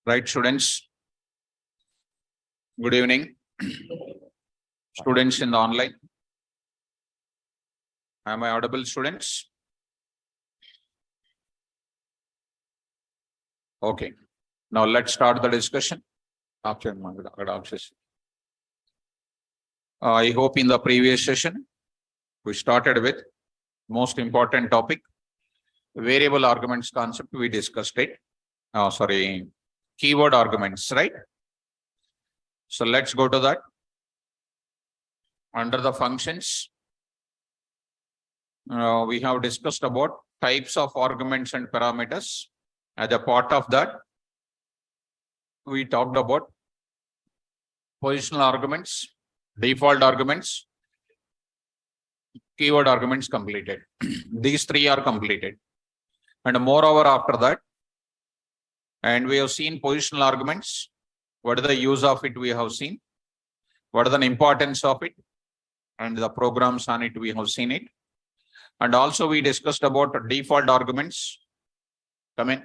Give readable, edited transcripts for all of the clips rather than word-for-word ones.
Right, students? Good evening. Students in the online. Am I audible, students? Okay. Now let's start the discussion. I hope in the previous session, we started with most important topic, variable arguments concept. We discussed it. Keyword arguments, right? So let's go to that. Under the functions, we have discussed about types of arguments and parameters. As a part of that, we talked about positional arguments, default arguments, keyword arguments completed. These three are completed. And moreover, after that, and we have seen positional arguments. What is the use of it? We have seen. What is the importance of it? And the programs on it, we have seen it. And also we discussed about default arguments. Come in.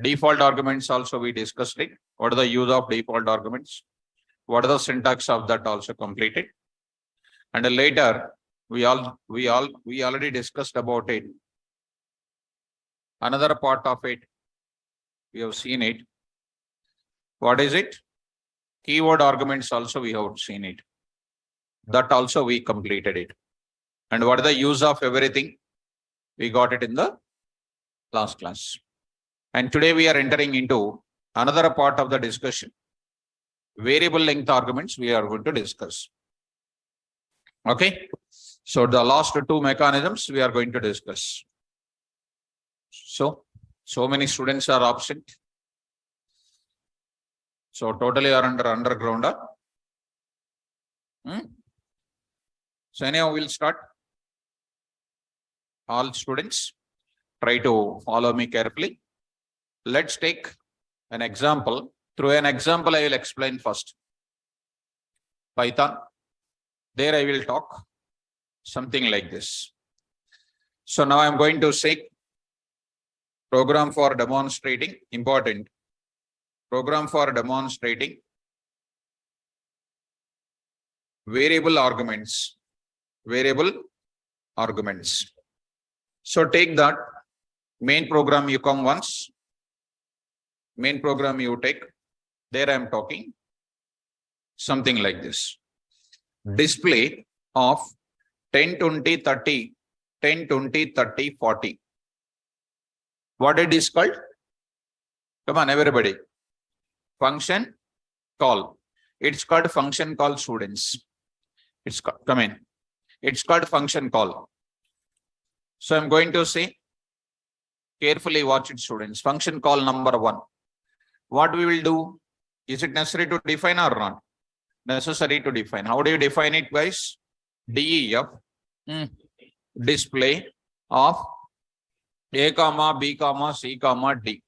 Default arguments also we discussed it. What is the use of default arguments? What is the syntax of that also completed? And later we already discussed about it. Another part of it, we have seen it. What is it? Keyword arguments also we have seen it. That also we completed it. And what is the use of everything? We got it in the last class. And today we are entering into another part of the discussion. Variable length arguments we are going to discuss. Okay. So the last two mechanisms we are going to discuss. So many students are absent. So totally are under underground. So anyhow, we'll start. All students, try to follow me carefully. Let's take an example. Through an example, I will explain first. Python. There I will talk something like this. So now I'm going to say program for demonstrating, important. Program for demonstrating variable arguments. Variable arguments. So take that main program, you come once. Main program you take. There I am talking something like this. Display of 10, 20, 30, 10, 20, 30, 40. What it is called? Come on, everybody. Function call. It's called function call, students. It's come in. It's called function call. So I'm going to say, carefully watch it, students. Function call number 1. What we will do? Is it necessary to define or not? Necessary to define. How do you define it, guys? DEF display of A, B, C, D.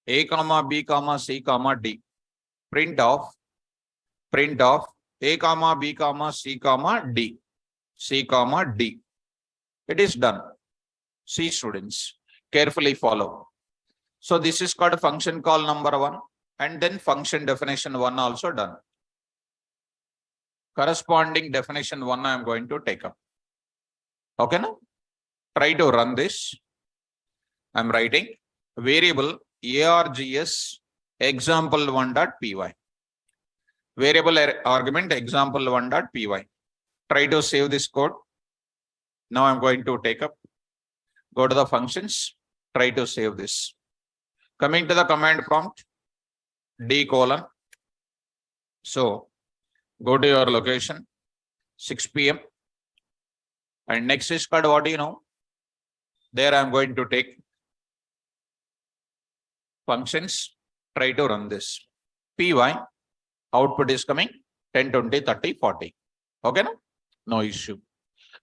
A, B, C, D. Print of A, B, C, D. C, D. It is done. See, students, carefully follow. So this is called function call number 1, and then function definition 1 also done. Corresponding definition 1 I am going to take up. Okay, now try to run this. I am writing variable args example1.py. Variable argument example1.py. Try to save this code. Now I am going to take up. Go to the functions. Try to save this. Coming to the command prompt, D:. So go to your location, 6 p.m. And next is called what you know. There I am going to take functions. Try to run this. Py output is coming 10, 20, 30, 40. Okay, no issue.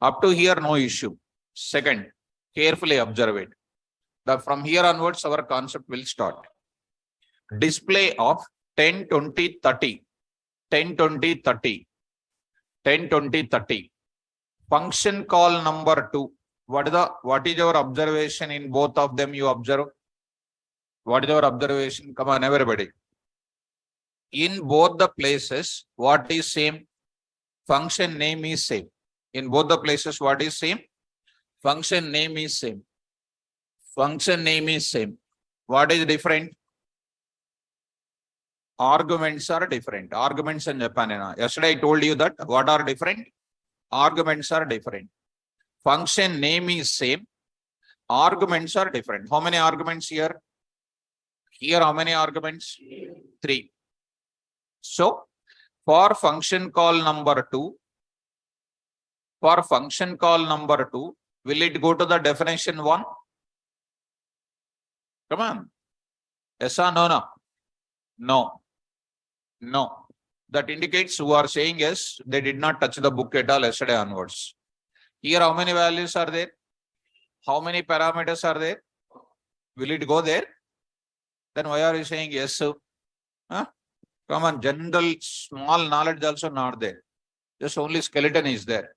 Up to here, no issue. Second, carefully observe it. From here onwards, our concept will start. Display of 10, 20, 30. 10, 20, 30. 10, 20, 30. Function call number 2. What is your observation in both of them? You observe What is your observation? Come on, everybody. In both the places, what is same? Function name is same. In both the places, what is same? Function name is same. Function name is same. What is different? Arguments are different. Arguments in Japan. Yesterday I told you that what are different? Arguments are different. Function name is same. Arguments are different. How many arguments here? Here, how many arguments? 3. So, for function call number 2, will it go to the definition 1? Come on. Yes or no? No. No. No. That indicates who are saying yes, they did not touch the book at all yesterday onwards. Here, how many values are there? How many parameters are there? Will it go there? Then why are you saying yes, sir? Huh? Come on, general small knowledge also not there. Just only skeleton is there.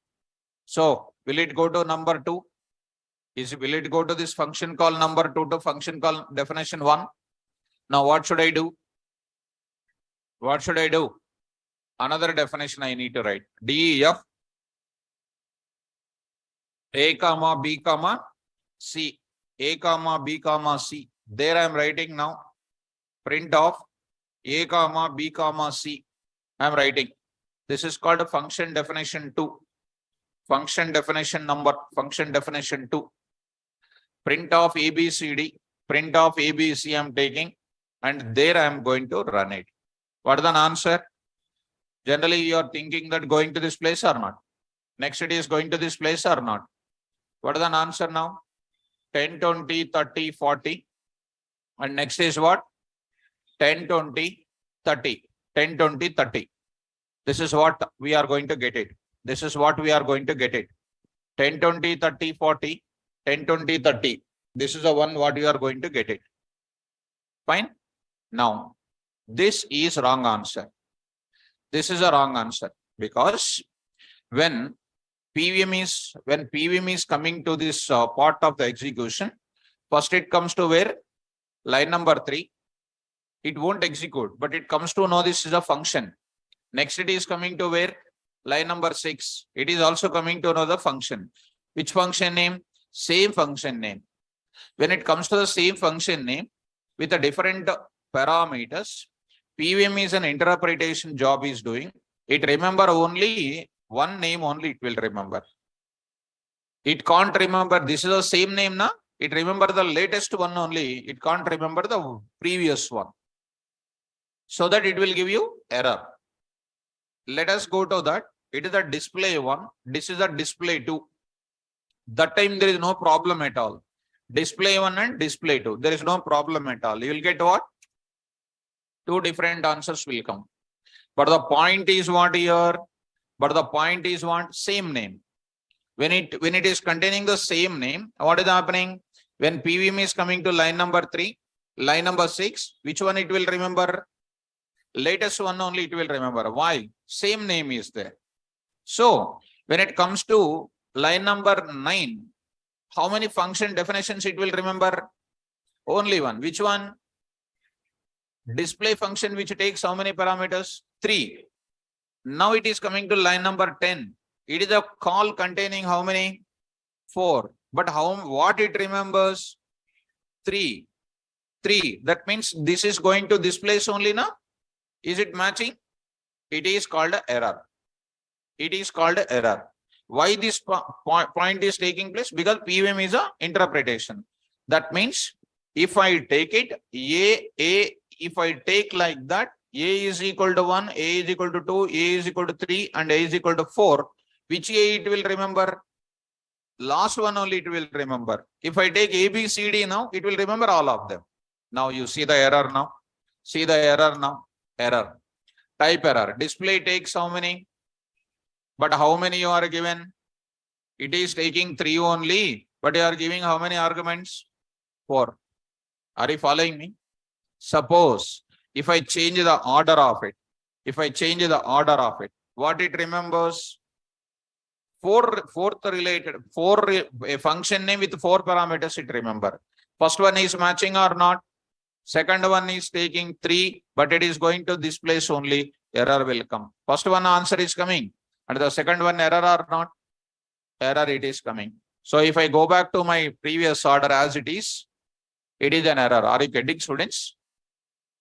So, will it go to number 2? Will it go to this function call number 2 to function call definition 1? Now, what should I do? What should I do? Another definition I need to write. DEF A comma B comma C. A comma B comma C. There I am writing now. Print of A comma B comma C. I am writing. This is called a function definition 2. Function definition number. Function definition 2. Print of ABCD. Print of ABC I am taking. And there I am going to run it. What is the answer? Generally, you are thinking that going to this place or not. Next it is going to this place or not. What is the answer now? 10, 20, 30, 40. And next is what? 10, 20, 30. 10, 20, 30. This is what we are going to get it. This is what we are going to get it. 10, 20, 30, 40. 10, 20, 30. This is the one what you are going to get it. Fine. Now, this is wrong answer. This is a wrong answer because when PVM is coming to this part of the execution, first it comes to where? Line number 3. It won't execute, but it comes to know this is a function. Next it is coming to where? Line number 6. It is also coming to another function. Which function name? Same function name. When it comes to the same function name with a different parameters, PVM is an interpretation job is doing. It remember only one name only it will remember. It can't remember this is the same name na. It remember the latest one only. It can't remember the previous one. So that it will give you error. Let us go to that. It is a display 1. This is a display 2. That time there is no problem at all. Display 1 and display 2. There is no problem at all. You will get what? 2 different answers will come. But the point is what here? But the point is what? Same name. When it is containing the same name, what is happening? When PVM is coming to line number 3, line number 6, which one it will remember? Latest one only it will remember. Why? Same name is there. So, when it comes to line number 9, how many function definitions it will remember? Only one. Which one? Display function which takes how many parameters? 3. Now it is coming to line number 10. It is a call containing how many? 4. But what it remembers? 3. 3. That means this is going to this place only now. Is it matching? It is called an error. It is called an error. Why this point is taking place? Because PVM is a interpretation. That means if I take it, if I take like that, A is equal to 1, A is equal to 2, A is equal to 3, and A is equal to 4, which A it will remember? Last one only it will remember. If I take A, B, C, D now, it will remember all of them. Now you see the error now. See the error now. Error. Type error. Display takes how many? But how many you are given? It is taking 3 only. But you are giving how many arguments? 4. Are you following me? Suppose if I change the order of it, what it remembers? 4 a function name with 4 parameters it remember. First one is matching or not? Second one is taking 3, but it is going to this place only, error will come. First one answer is coming, and the second one error or not? Error it is coming. So if I go back to my previous order as it is an error. Are you getting, students?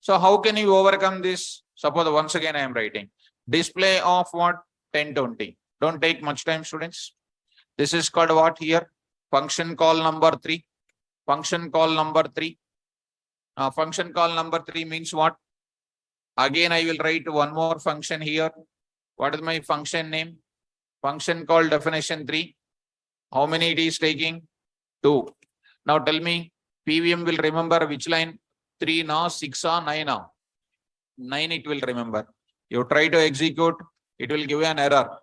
So how can you overcome this? Suppose once again I am writing display of what? 1020. Don't take much time, students. This is called what here? Function call number 3. Function call number 3. Function call number 3 means what? Again, I will write one more function here. What is my function name? Function call definition 3. How many it is taking? 2. Now tell me, PVM will remember which line? 3 now, 6 or 9 now? 9 it will remember. You try to execute, it will give you an error.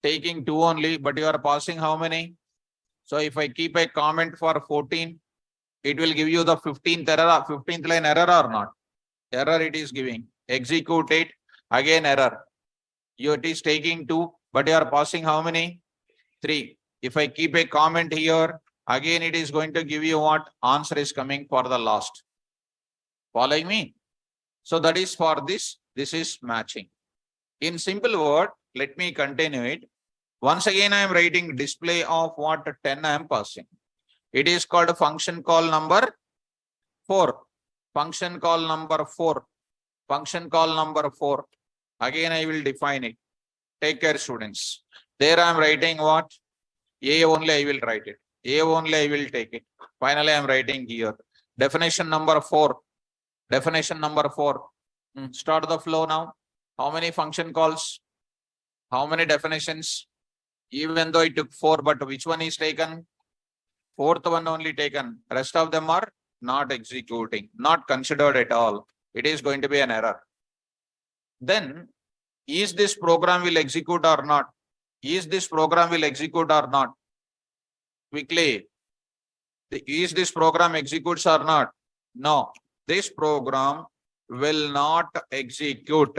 Taking 2 only, but you are passing how many? So if I keep a comment for 14, it will give you the 15th error, 15th line error or not? Error it is giving. Execute it, again error. It is taking 2, but you are passing how many? 3. If I keep a comment here, again it is going to give you what? Answer is coming for the last. Following me? So that is for this. This is matching. In simple word, let me continue it. Once again, I am writing display of what? 10 I am passing. It is called a function call number 4. Function call number 4. Function call number 4. Again, I will define it. Take care, students. There I am writing what? A only I will write it. A only I will take it. Finally, I am writing here. Definition number 4. Definition number 4. Start the flow now. How many function calls? How many definitions? Even though it took 4, but which one is taken? 4th one only taken. Rest of them are not executing, not considered at all. It is going to be an error. Then, is this program will execute or not? Is this program will execute or not? Quickly. Is this program executes or not? No. This program will not execute.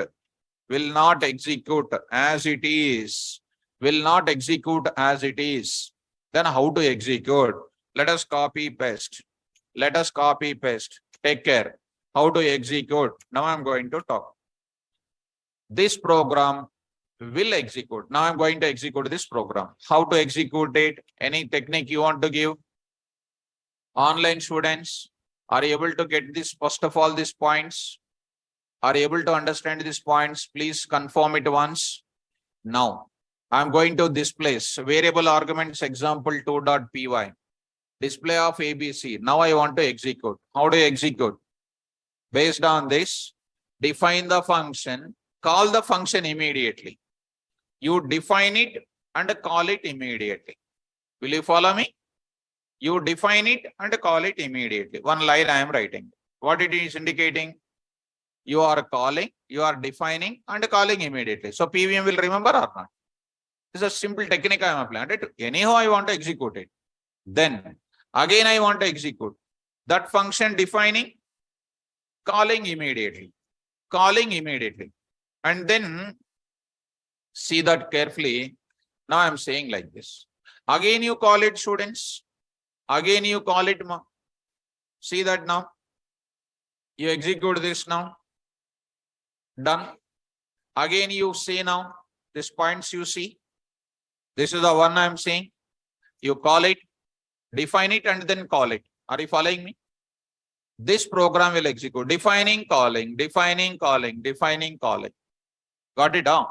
Will not execute as it is. Will not execute as it is. Then how to execute? Let us copy paste. Let us copy paste. Take care. How to execute? Now I am going to talk. This program will execute. Now I am going to execute this program. How to execute it? Any technique you want to give? Online students are able to get this, first of all, these points. Are able to understand these points? Please confirm it once. Now, I am going to this place. Variable arguments example 2.py. Display of ABC. Now I want to execute. How do you execute? Based on this, define the function. Call the function immediately. You define it and call it immediately. Will you follow me? You define it and call it immediately. One line I am writing. What it is indicating? You are calling, you are defining and calling immediately. So PVM will remember or not? This is a simple technique I am applying. Anyhow, I want to execute it. Then again I want to execute. That function defining, calling immediately. Calling immediately. And then see that carefully. Now I am saying like this. Again you call it, students. Again you call it. See that now. You execute this now. Done. Again you say now. This points you see. This is the one I am saying. You call it, define it, and then call it. Are you following me? This program will execute. Defining, calling, defining, calling, defining, calling. Got it down?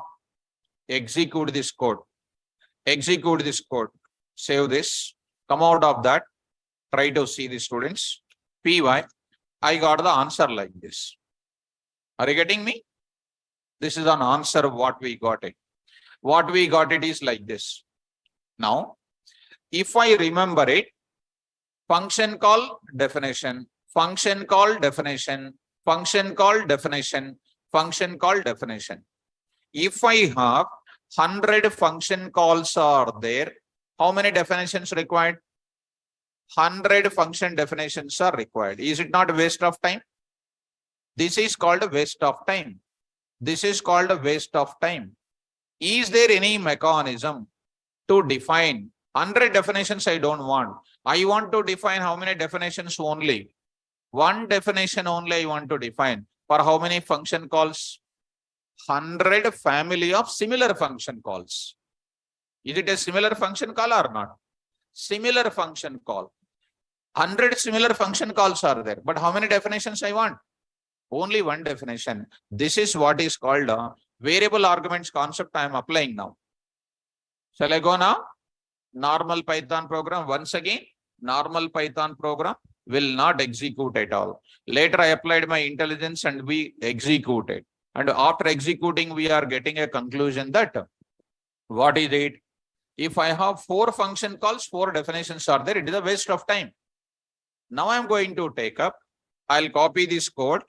Execute this code. Execute this code. Save this. Come out of that. Try to see the students. PY. I got the answer like this. Are you getting me? This is an answer of what we got it. What we got it is like this. Now, if I remember it, function call definition, function call definition, function call definition, function call definition. If I have 100 function calls are there, how many definitions required? 100 function definitions are required. Is it not a waste of time? This is called a waste of time. This is called a waste of time. Is there any mechanism to define 100 definitions? I don't want. I want to define how many definitions only? One definition only I want to define. For how many function calls? 100 family of similar function calls. Is it a similar function call or not? Similar function call. 100 similar function calls are there. But how many definitions I want? Only one definition. This is what is called a variable arguments concept I am applying now. Shall I go now? Normal Python program. Once again, normal Python program will not execute at all. Later I applied my intelligence and we executed. And after executing, we are getting a conclusion that what is it? If I have 4 function calls, 4 definitions are there, it is a waste of time. Now I am going to take up, I'll copy this code.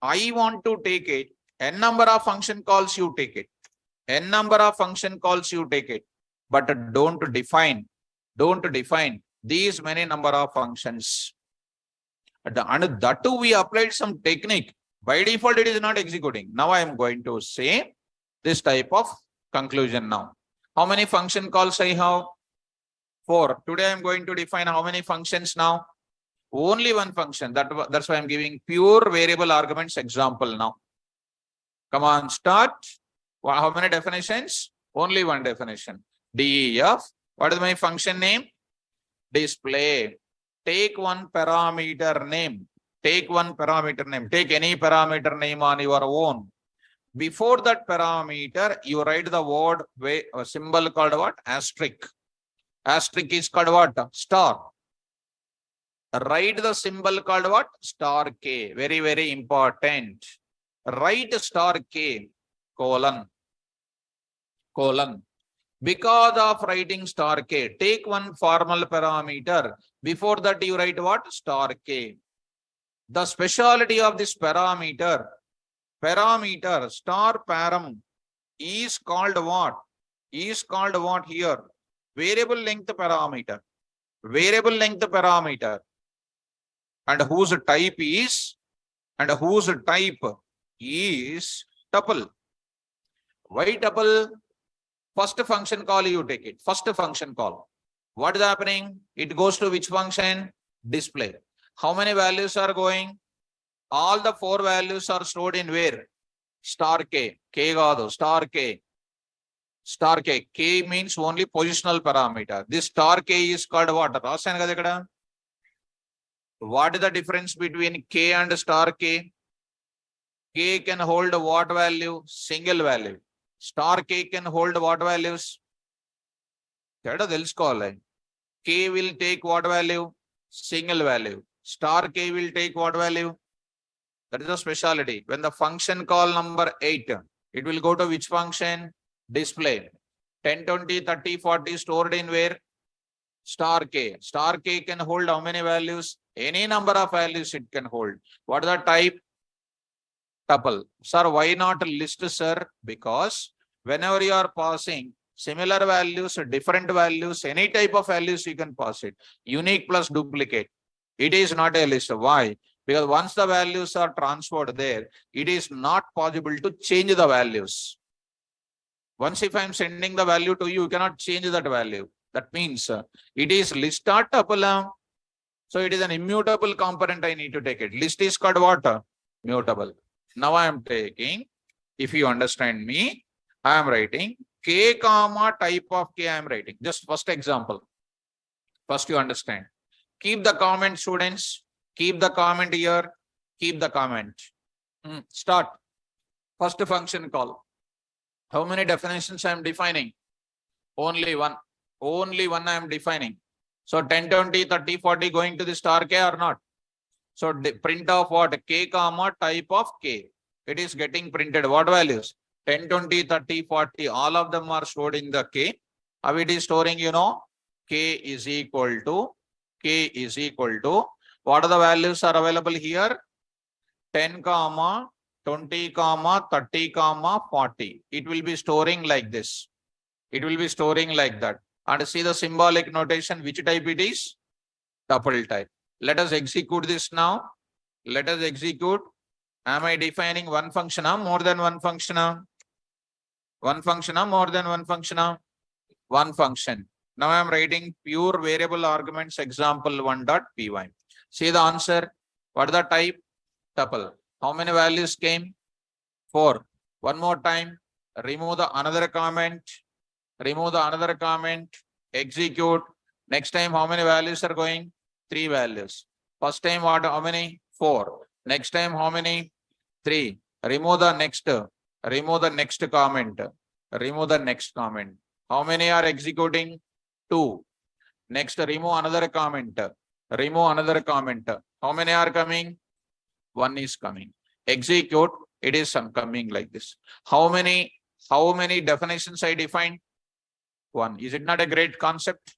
I want to take it, n number of function calls you take it. N number of function calls you take it. But don't define these many number of functions. And that too we applied some technique. By default, it is not executing. Now I am going to say this type of conclusion now. How many function calls I have? 4. Today I am going to define how many functions now? Only one function. That's why I'm giving pure variable arguments example now. Come on, start. How many definitions? Only one definition. DEF. What is my function name? Display. Take one parameter name. Take one parameter name. Take any parameter name on your own. Before that parameter, you write the word, a symbol called what? Asterisk. Asterisk is called what? Star. Write the symbol called what? Star K. Very, very important. Write star K, colon. Because of writing star K, take one formal parameter. Before that, you write what? Star K. The speciality of this parameter star param is called what? Is called what here? Variable length parameter. Variable length parameter. And whose type is tuple. Why tuple? First function call you take it. First function call. What is happening? It goes to which function? Display. How many values are going? All the 4 values are stored in where? Star K. K gado. Star K. Star K. K means only positional parameter. This star K is called what? What is the difference between K and star K? K can hold what value? Single value. Star K can hold what values? K will take what value? Single value. Star K will take what value? That is a speciality. When the function call number 8, it will go to which function? Display. 10, 20, 30, 40 stored in where? Star K. Star K can hold how many values? Any number of values it can hold. What is the type? Tuple. Sir, why not list, sir? Because whenever you are passing similar values, different values, any type of values you can pass it. Unique plus duplicate. It is not a list. Why? Because once the values are transferred there, it is not possible to change the values. Once if I am sending the value to you, you cannot change that value. That means it is list or tuple. So it is an immutable component I need to take it. List is called what? Mutable. Now I am taking, if you understand me, I am writing K comma type of K I am writing. Just first example. First you understand. Keep the comment, students. Keep the comment here. Keep the comment. Start. First function call. How many definitions I am defining? Only one. Only one I am defining. So 10, 20, 30, 40 going to the star K or not? So print of what? K comma type of K. It is getting printed. What values? 10, 20, 30, 40. All of them are stored in the K. How it is storing, you know? K is equal to what are the values are available here? 10, 20, 30, 40. It will be storing like this. It will be storing like that. And see the symbolic notation, which type it is? Tuple type. Let us execute this now. Let us execute. Am I defining one function or more than one function? One function or more than one function? One function. Now I am writing pure variable arguments example 1.py. See the answer. What is the type? Tuple. How many values came? 4. One more time. Remove the another comment. Remove the another comment. Execute. Next time, how many values are going? 3 values. First time, what? How many? 4. Next time, how many? 3. Remove the next. Remove the next comment. Remove the next comment. How many are executing? 2. Next, remove another comment. Remove another comment. How many are coming? 1 is coming. Execute. It is coming like this. How many definitions I defined? 1. Is it not a great concept?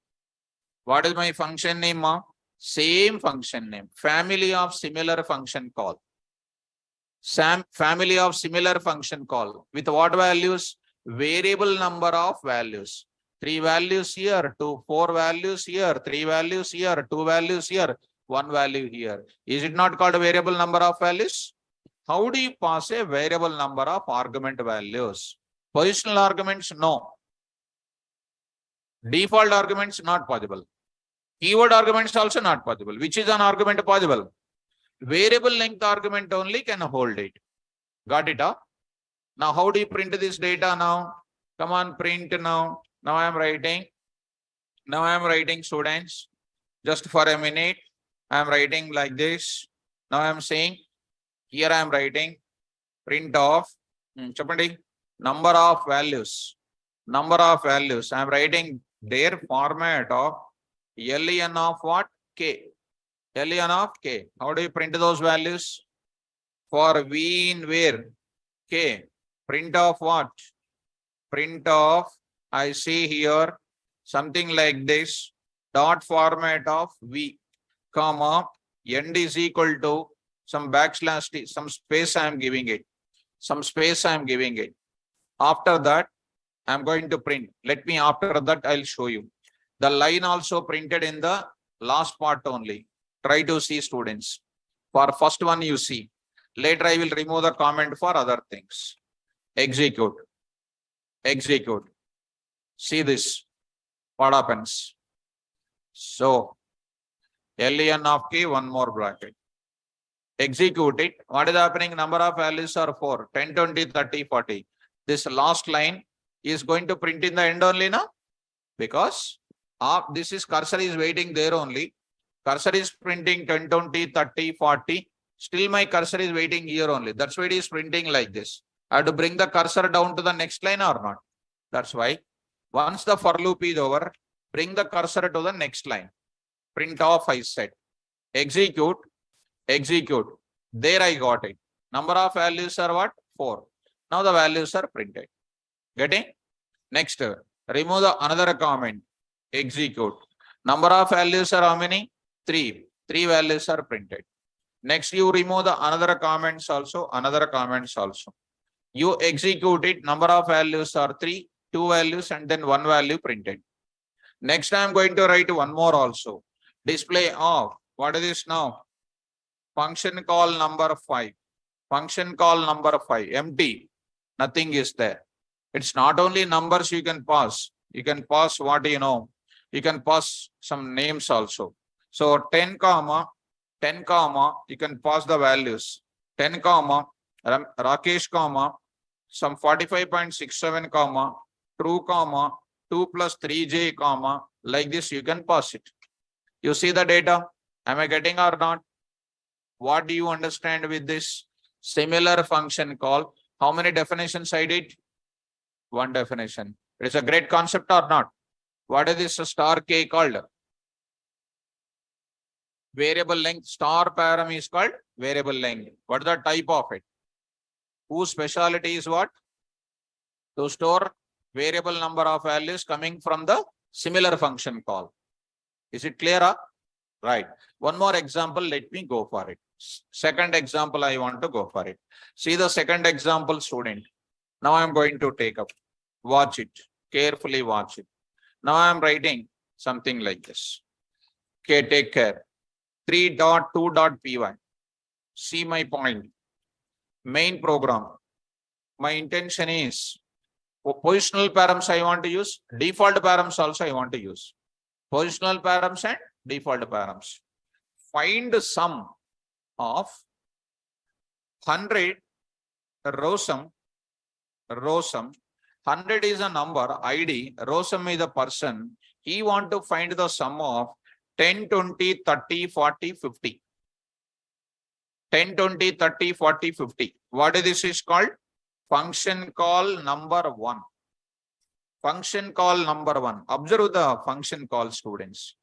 What is my function name? Same function name. Family of similar function call. Family of similar function call. With what values? Variable number of values. 3 values here, 4 values here, 3 values here, 2 values here, 1 value here. Is it not called a variable number of values? How do you pass a variable number of argument values? Positional arguments, no. Default arguments, not possible. Keyword arguments also not possible. Which is an argument possible? Variable length argument only can hold it. Got it? Huh? Now, how do you print this data now? Come on, print now. Now I am writing. Now I am writing, students. Just for a minute, I am writing like this. Now I am saying, here I am writing print of number of values. Number of values. I am writing their format of len of what? K. len of K. How do you print those values? For V in where? K. Print of what? Print of, I see here something like this. Dot format of V, comma, end is equal to some backslash T, some space I am giving it. Some space I am giving it. After that, I am going to print. Let me, after that, I'll show you. The line also printed in the last part only. Try to see, students. For first one you see. Later I will remove the comment for other things. Execute. Execute. See this. What happens? So, len of K, one more bracket. Execute it. What is happening? Number of values are 4. 10, 20, 30, 40. This last line is going to print in the end only now. Because this is cursor is waiting there only. Cursor is printing 10, 20, 30, 40. Still my cursor is waiting here only. That's why it is printing like this. I have to bring the cursor down to the next line or not. That's why once the for loop is over, bring the cursor to the next line. Print off I said. Execute. Execute. There I got it. Number of values are what? 4. Now the values are printed. Getting? Next, remove the another comment. Execute. Number of values are how many? 3. 3 values are printed. Next, you remove the another comments also. Another comments also. You execute it. Number of values are 3. 2 values and then 1 value printed. Next, I am going to write one more also. Display of. What is this now? Function call number 5. Function call number 5. Empty. Nothing is there. It's not only numbers you can pass. You can pass what you know. You can pass some names also. So 10 comma, you can pass the values. 10 comma, Rakesh comma, some 45.67 comma, true comma, 2 plus 3j comma, like this you can pass it. You see the data? Am I getting or not? What do you understand with this similar function call? How many definitions I did? 1 definition. It is a great concept or not? What is this star K called? Variable length. Star param is called variable length. What is the type of it? Whose speciality is what? To store variable number of values coming from the similar function call. Is it clear? Right. One more example. Let me go for it. Second example, I want to go for it. See the second example, student. Now I am going to take up. Watch it. Carefully watch it. Now I am writing something like this. Okay, take care. 3.2.py. See my point. Main program. My intention is positional params I want to use. Default params also I want to use. Positional params and default params. Find sum of 100 rosum. 100 is a number, ID, rosum is a person. He want to find the sum of 10, 20, 30, 40, 50. 10, 20, 30, 40, 50. What is this is called? Function call number 1. Function call number 1. Observe the function call, students.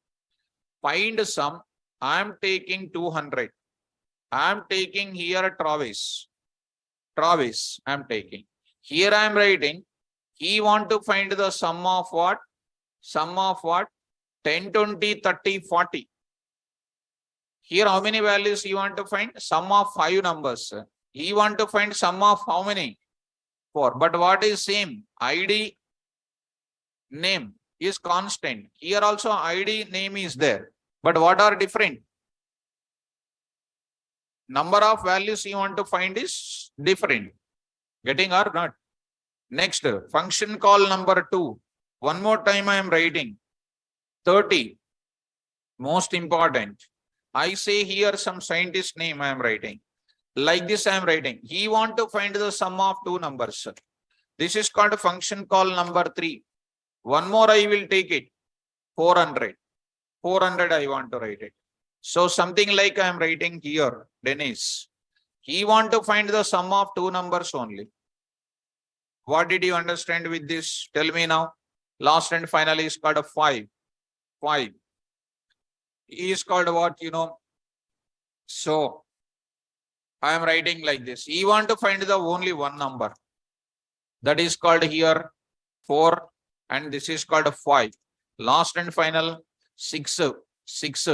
Find sum. I am taking 200. I am taking here Travis. Travis, I am taking. Here I am writing. He want to find the sum of what? Sum of what? 10, 20, 30, 40. Here how many values you want to find? Sum of 5 numbers. He want to find sum of how many? 4. But what is same? ID name is constant. Here also ID name is there. But what are different? Number of values you want to find is different. Getting or not? Next, function call number 2. One more time I am writing. 30. Most important. I say here some scientist name I am writing. Like this I am writing. He want to find the sum of 2 numbers. This is called function call number 3. One more I will take it. 400. 400 I want to write it. So something like I am writing here. Dennis. He want to find the sum of 2 numbers only. What did you understand with this? Tell me now. Last and final is called a 5. 5. Is called what, you know? So I am writing like this. He want to find the only one number. That is called here 4. And this is called a 5. Last and final 6. 6.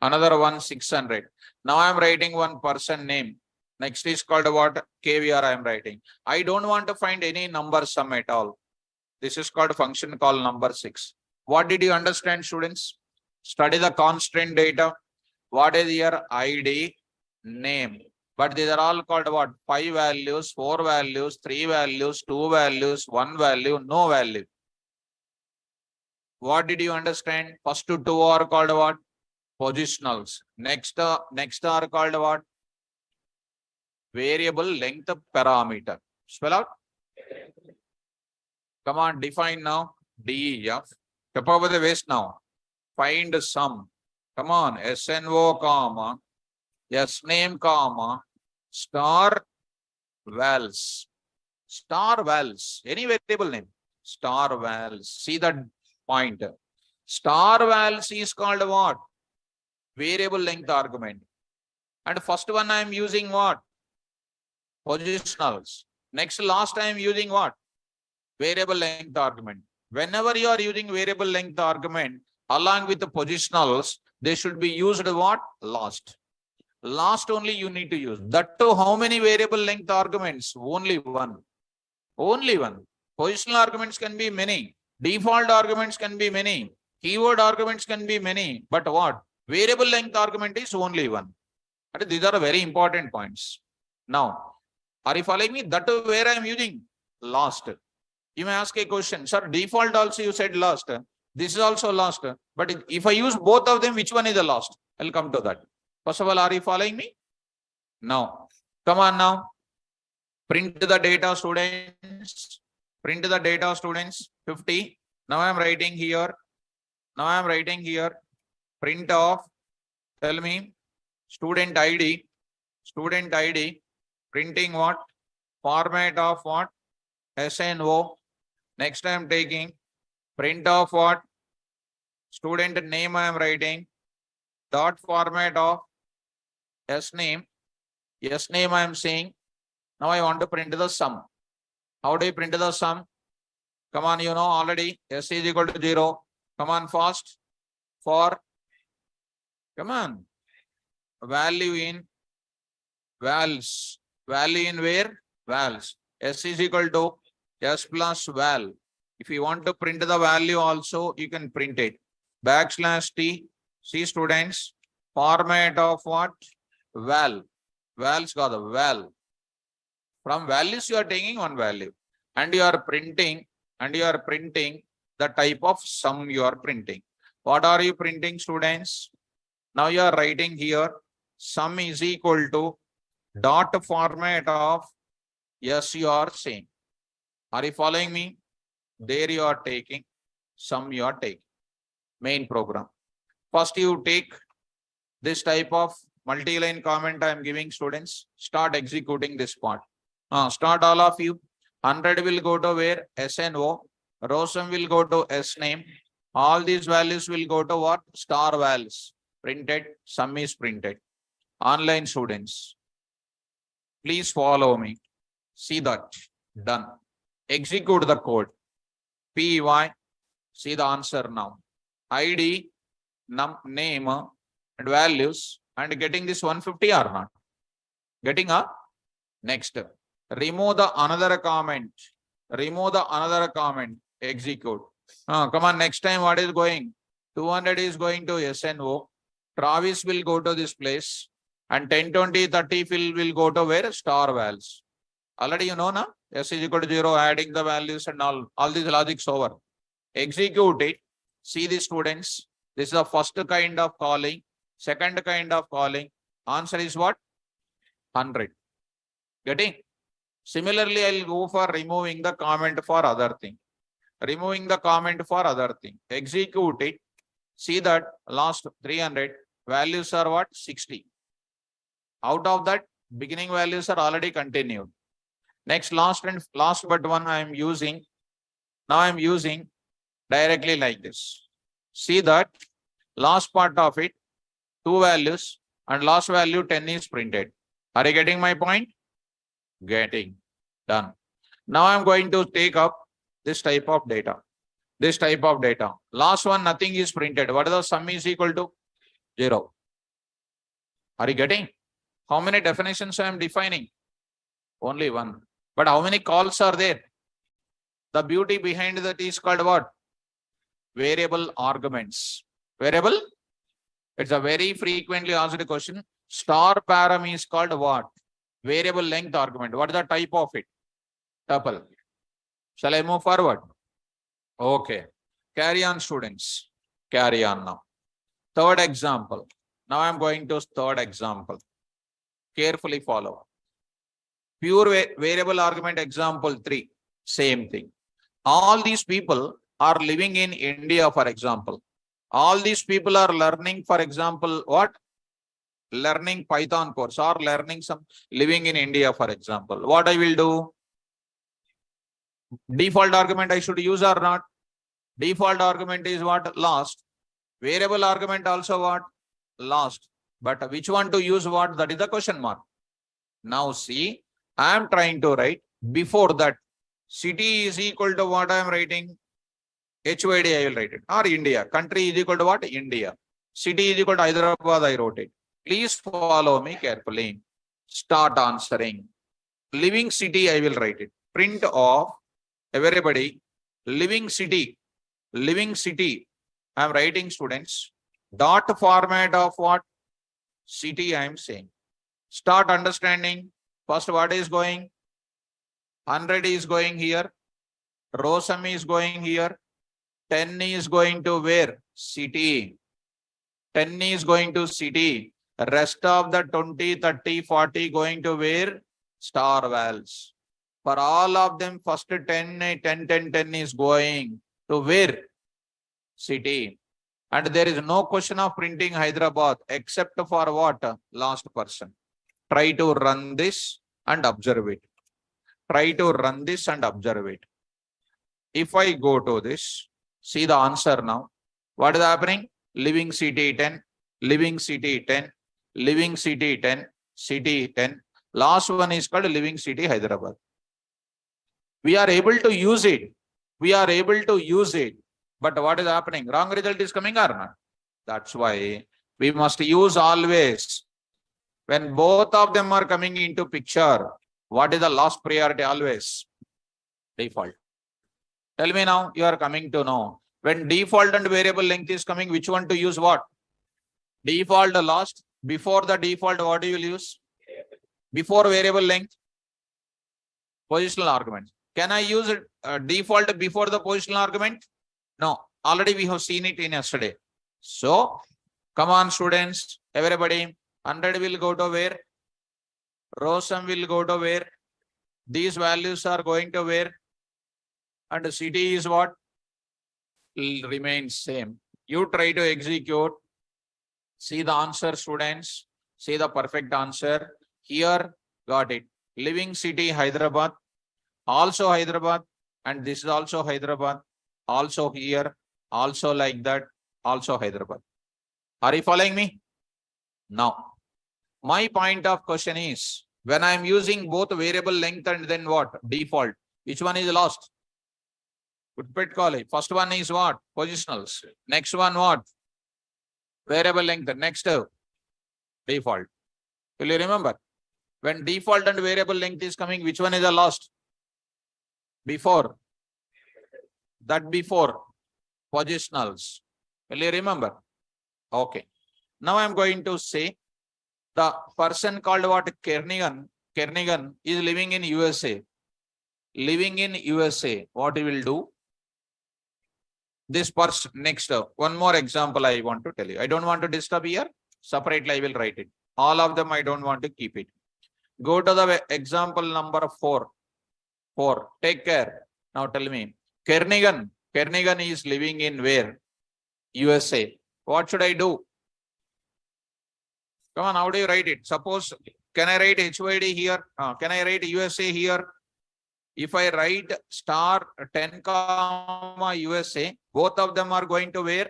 Another one 600. Now I am writing one person name. Next is called what? KVR I am writing. I don't want to find any number sum at all. This is called function call number 6. What did you understand, students? Study the constant data. What is your ID name? But these are all called what? 5 values, 4 values, 3 values, 2 values, 1 value, no value. What did you understand? First 2 are called what? Positionals. Next are called what? Variable length parameter. Spell out. Come on, define now. DEF. Step over the waist now. Find sum. Come on. SNO, comma. Yes, name, comma. Star vals. Star vals. Any variable name. Star vals. See that point. Star vals is called what? Variable length argument. And first one I am using what? Positionals. Next, last I am using what? Variable length argument. Whenever you are using variable length argument along with the positionals, they should be used what? Last. Last only you need to use. That too, how many variable length arguments? Only one. Only one. Positional arguments can be many. Default arguments can be many. Keyword arguments can be many. But what? Variable length argument is only one. And these are very important points. Now, are you following me? That too, where I am using? Last. You may ask a question. Sir, default also you said last. This is also last. But if I use both of them, which one is the last? I'll come to that. First of all, are you following me? Now, come on now. Print the data, students. Print the data, students. 50. Now I am writing here. Now I am writing here. Print of. Tell me. Student ID. Student ID. Printing what? Format of what? SNO. Next I am taking. Print of what? Student name I am writing. Dot format of S name. S name I am saying. Now I want to print the sum. How do you print the sum? Come on, you know already. S is equal to 0. Come on, fast. For. Come on. Value in vals. Value in where? Vals. S is equal to S plus val. If you want to print the value also, you can print it. Backslash T. See, students. Format of what? Val. Vals got the val. From values you are taking one value. And you are printing. And you are printing the type of sum you are printing. What are you printing, students? Now you are writing here sum is equal to dot format of yes, you are saying. Are you following me? There you are taking, sum you are taking. Main program. First you take this type of multi-line comment I am giving students. Start executing this part. Start all of you. 100 will go to where? SNO. Row sum will go to S name. All these values will go to what? Star values. Printed. Sum is printed. Online students, please follow me. See that. Done. Execute the code. PY. See the answer now. ID, name, and values, and getting this 150 or not? Getting a next. Remove the another comment. Remove the another comment. Execute. Come on, next time what is going? 200 is going to SNO. Travis will go to this place. And 10, 20, 30 will go to where? Star values. Already you know, na? S is equal to 0, adding the values and all these logics over. Execute it. See the students. This is the first kind of calling. Second kind of calling. Answer is what? 100. Getting? Similarly, I will go for removing the comment for other thing. Removing the comment for other thing. Execute it. See that last 300 values are what? 60. Out of that, beginning values are already continued. Next, last but one I am using. Now I am using directly like this. See that last part of it, 2 values and last value 10 is printed. Are you getting my point? Getting. Done. Now I am going to take up this type of data. This type of data. Last one, nothing is printed. What is the sum is equal to? 0. Are you getting? How many definitions I am defining? Only one. But how many calls are there? The beauty behind that is called what? Variable arguments. Variable? It's a very frequently asked question. Star param is called what? Variable length argument. What is the type of it? Tuple. Shall I move forward? Okay. Carry on, students. Carry on now. Third example. Now I am going to third example. Carefully follow. Pure variable argument example 3. Same thing. All these people are living in India, for example. All these people are learning, for example, what? Learning Python course or learning some living in India, for example. What I will do? Default argument I should use or not? Default argument is what? Last. Variable argument also what? Last. But which one to use what? That is the question mark. Now see, I am trying to write before that. City is equal to what I am writing? HYD I will write it. Or India. Country is equal to what? India. City is equal to Hyderabad, I wrote it. Please follow me carefully. Start answering. Living city I will write it. Print of everybody. Living city. Living city. I am writing, students. Dot format of what? City I am saying. Start understanding. First what is going? 100 is going here. Row sum is going here. 10 is going to where? City. 10 is going to city. Rest of the 20, 30, 40 going to where? Star vals. For all of them, first 10 is going to where? City. And there is no question of printing Hyderabad except for what? Last person. Try to run this and observe it. Try to run this and observe it. If I go to this, see the answer now. What is happening? Living city 10, living city 10, living city 10, city 10. Last one is called living city Hyderabad. We are able to use it. We are able to use it. But what is happening? Wrong result is coming or not? That's why we must use always. When both of them are coming into picture, what is the last priority always? Default. Tell me now, you are coming to know. When default and variable length is coming, which one to use what? Default last. Before the default, what do you will use? Before variable length? Positional argument. Can I use default before the positional argument? No. Already we have seen it in yesterday. So, come on students, everybody. 100 will go to where? Row sum will go to where? These values are going to where? And city is what? Will remain same. You try to execute. See the answer, students. See the perfect answer. Here, got it. Living city, Hyderabad. Also Hyderabad. And this is also Hyderabad. Also here. Also like that. Also Hyderabad. Are you following me? Now, my point of question is, when I am using both variable length and then what? Default. Which one is lost? First one is what? Positionals. Next one what? Variable length. Next default. Will you remember? When default and variable length is coming, which one is the lost? Before. That before. Positionals. Will you remember? Okay. Now I am going to say the person called what? Kernigan. Kernigan is living in USA. Living in USA. What he will do? This person, next, one more example I want to tell you. I don't want to disturb here. Separately, I will write it. All of them, I don't want to keep it. Go to the example number 4. 4. Take care. Now tell me. Kernigan. Kernigan is living in where? USA. What should I do? Come on, how do you write it? Suppose, can I write HYD here? Can I write USA here? If I write star 10 comma USA, both of them are going to where?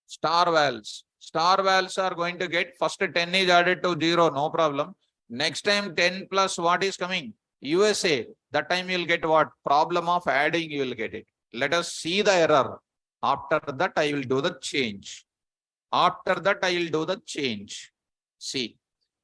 Star vals. Star vals are going to get first 10 is added to 0, no problem. Next time 10 plus what is coming? USA. That time you will get what? Problem of adding, you will get it. Let us see the error. After that, I will do the change. After that, I will do the change. See,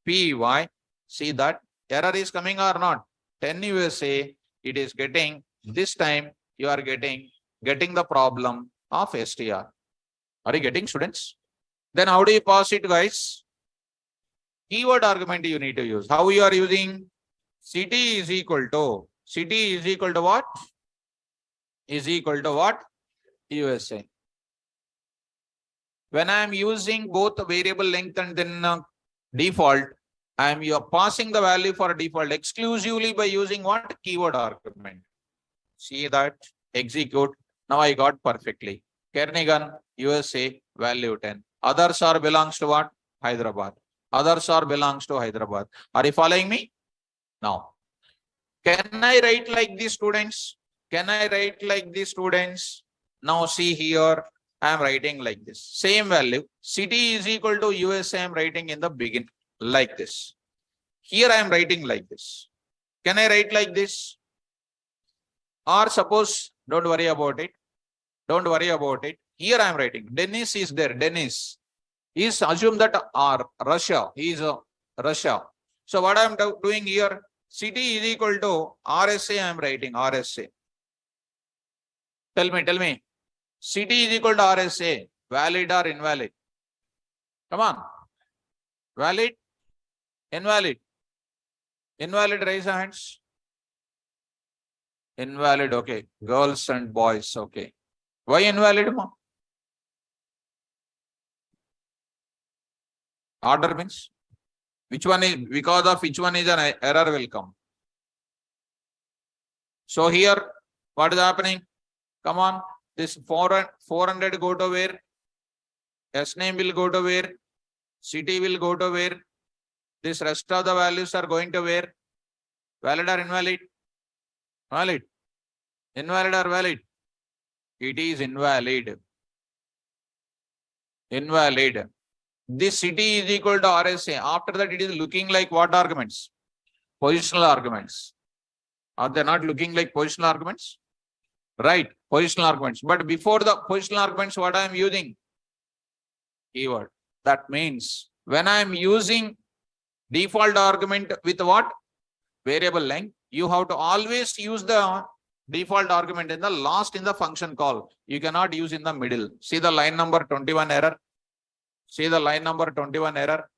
PY. See that error is coming or not? 10 USA. It is getting, this time you are getting the problem of str. Are you getting, students? Then how do you pass it, guys? Keyword argument you need to use. How you are using? City is equal to what? Is equal to what? USA. When I am using both variable length and then default, you are passing the value for default exclusively by using what? Keyword argument. See that? Execute. Now I got perfectly. Kernigan, USA, value 10. Others are belongs to what? Hyderabad. Others are belongs to Hyderabad. Are you following me? Now, can I write like this, students? Can I write like this, students? Now see here, I am writing like this. Same value. City is equal to USA. I am writing in the beginning like this. Here I am writing like this. Can I write like this? Or suppose, don't worry about it. Don't worry about it. Here I am writing. Dennis is there. Dennis is assume that Russia. He is Russia. So what I am doing here? City is equal to RSA. I am writing RSA. Tell me. City is equal to RSA. Valid or invalid? Come on. Valid? Invalid? Invalid, raise your hands. Invalid, okay. Girls and boys, okay. Why invalid, ma? Order means? Which one is, because of which one is an error will come. So here, what is happening? Come on, this 400 go to where? S name will go to where? City will go to where? This rest of the values are going to where? Valid or invalid? Valid. Invalid or valid? It is invalid. Invalid. This city is equal to RSA. After that, it is looking like what arguments? Positional arguments. Are they not looking like positional arguments? Right, positional arguments. But before the positional arguments, what I am using? Keyword. That means when I am using default argument with what? Variable length, you have to always use the default argument in the last in the function call. You cannot use in the middle. See the line number 21 error. See the line number 21 error.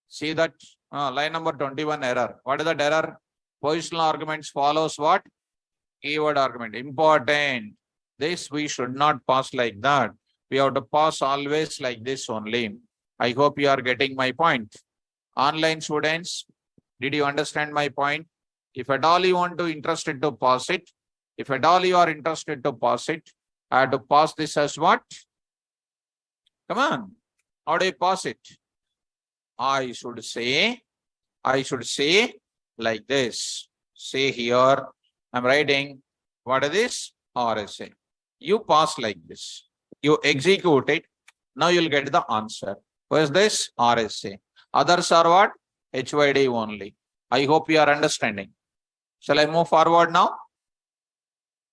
See that line number 21 error. What is that error? Positional arguments follows what? Keyword argument. Important. This we should not pass like that. We have to pass always like this only. I hope you are getting my point. Online students, did you understand my point? If at all you want to interested to pass it, if at all you are interested to pass it, I have to pass this as what? Come on. How do you pass it? I should say like this. Say here, I'm writing, what is this? RSA. You pass like this. You execute it. Now you'll get the answer. What is this? RSA. Others are what? HYD only. I hope you are understanding. Shall I move forward now?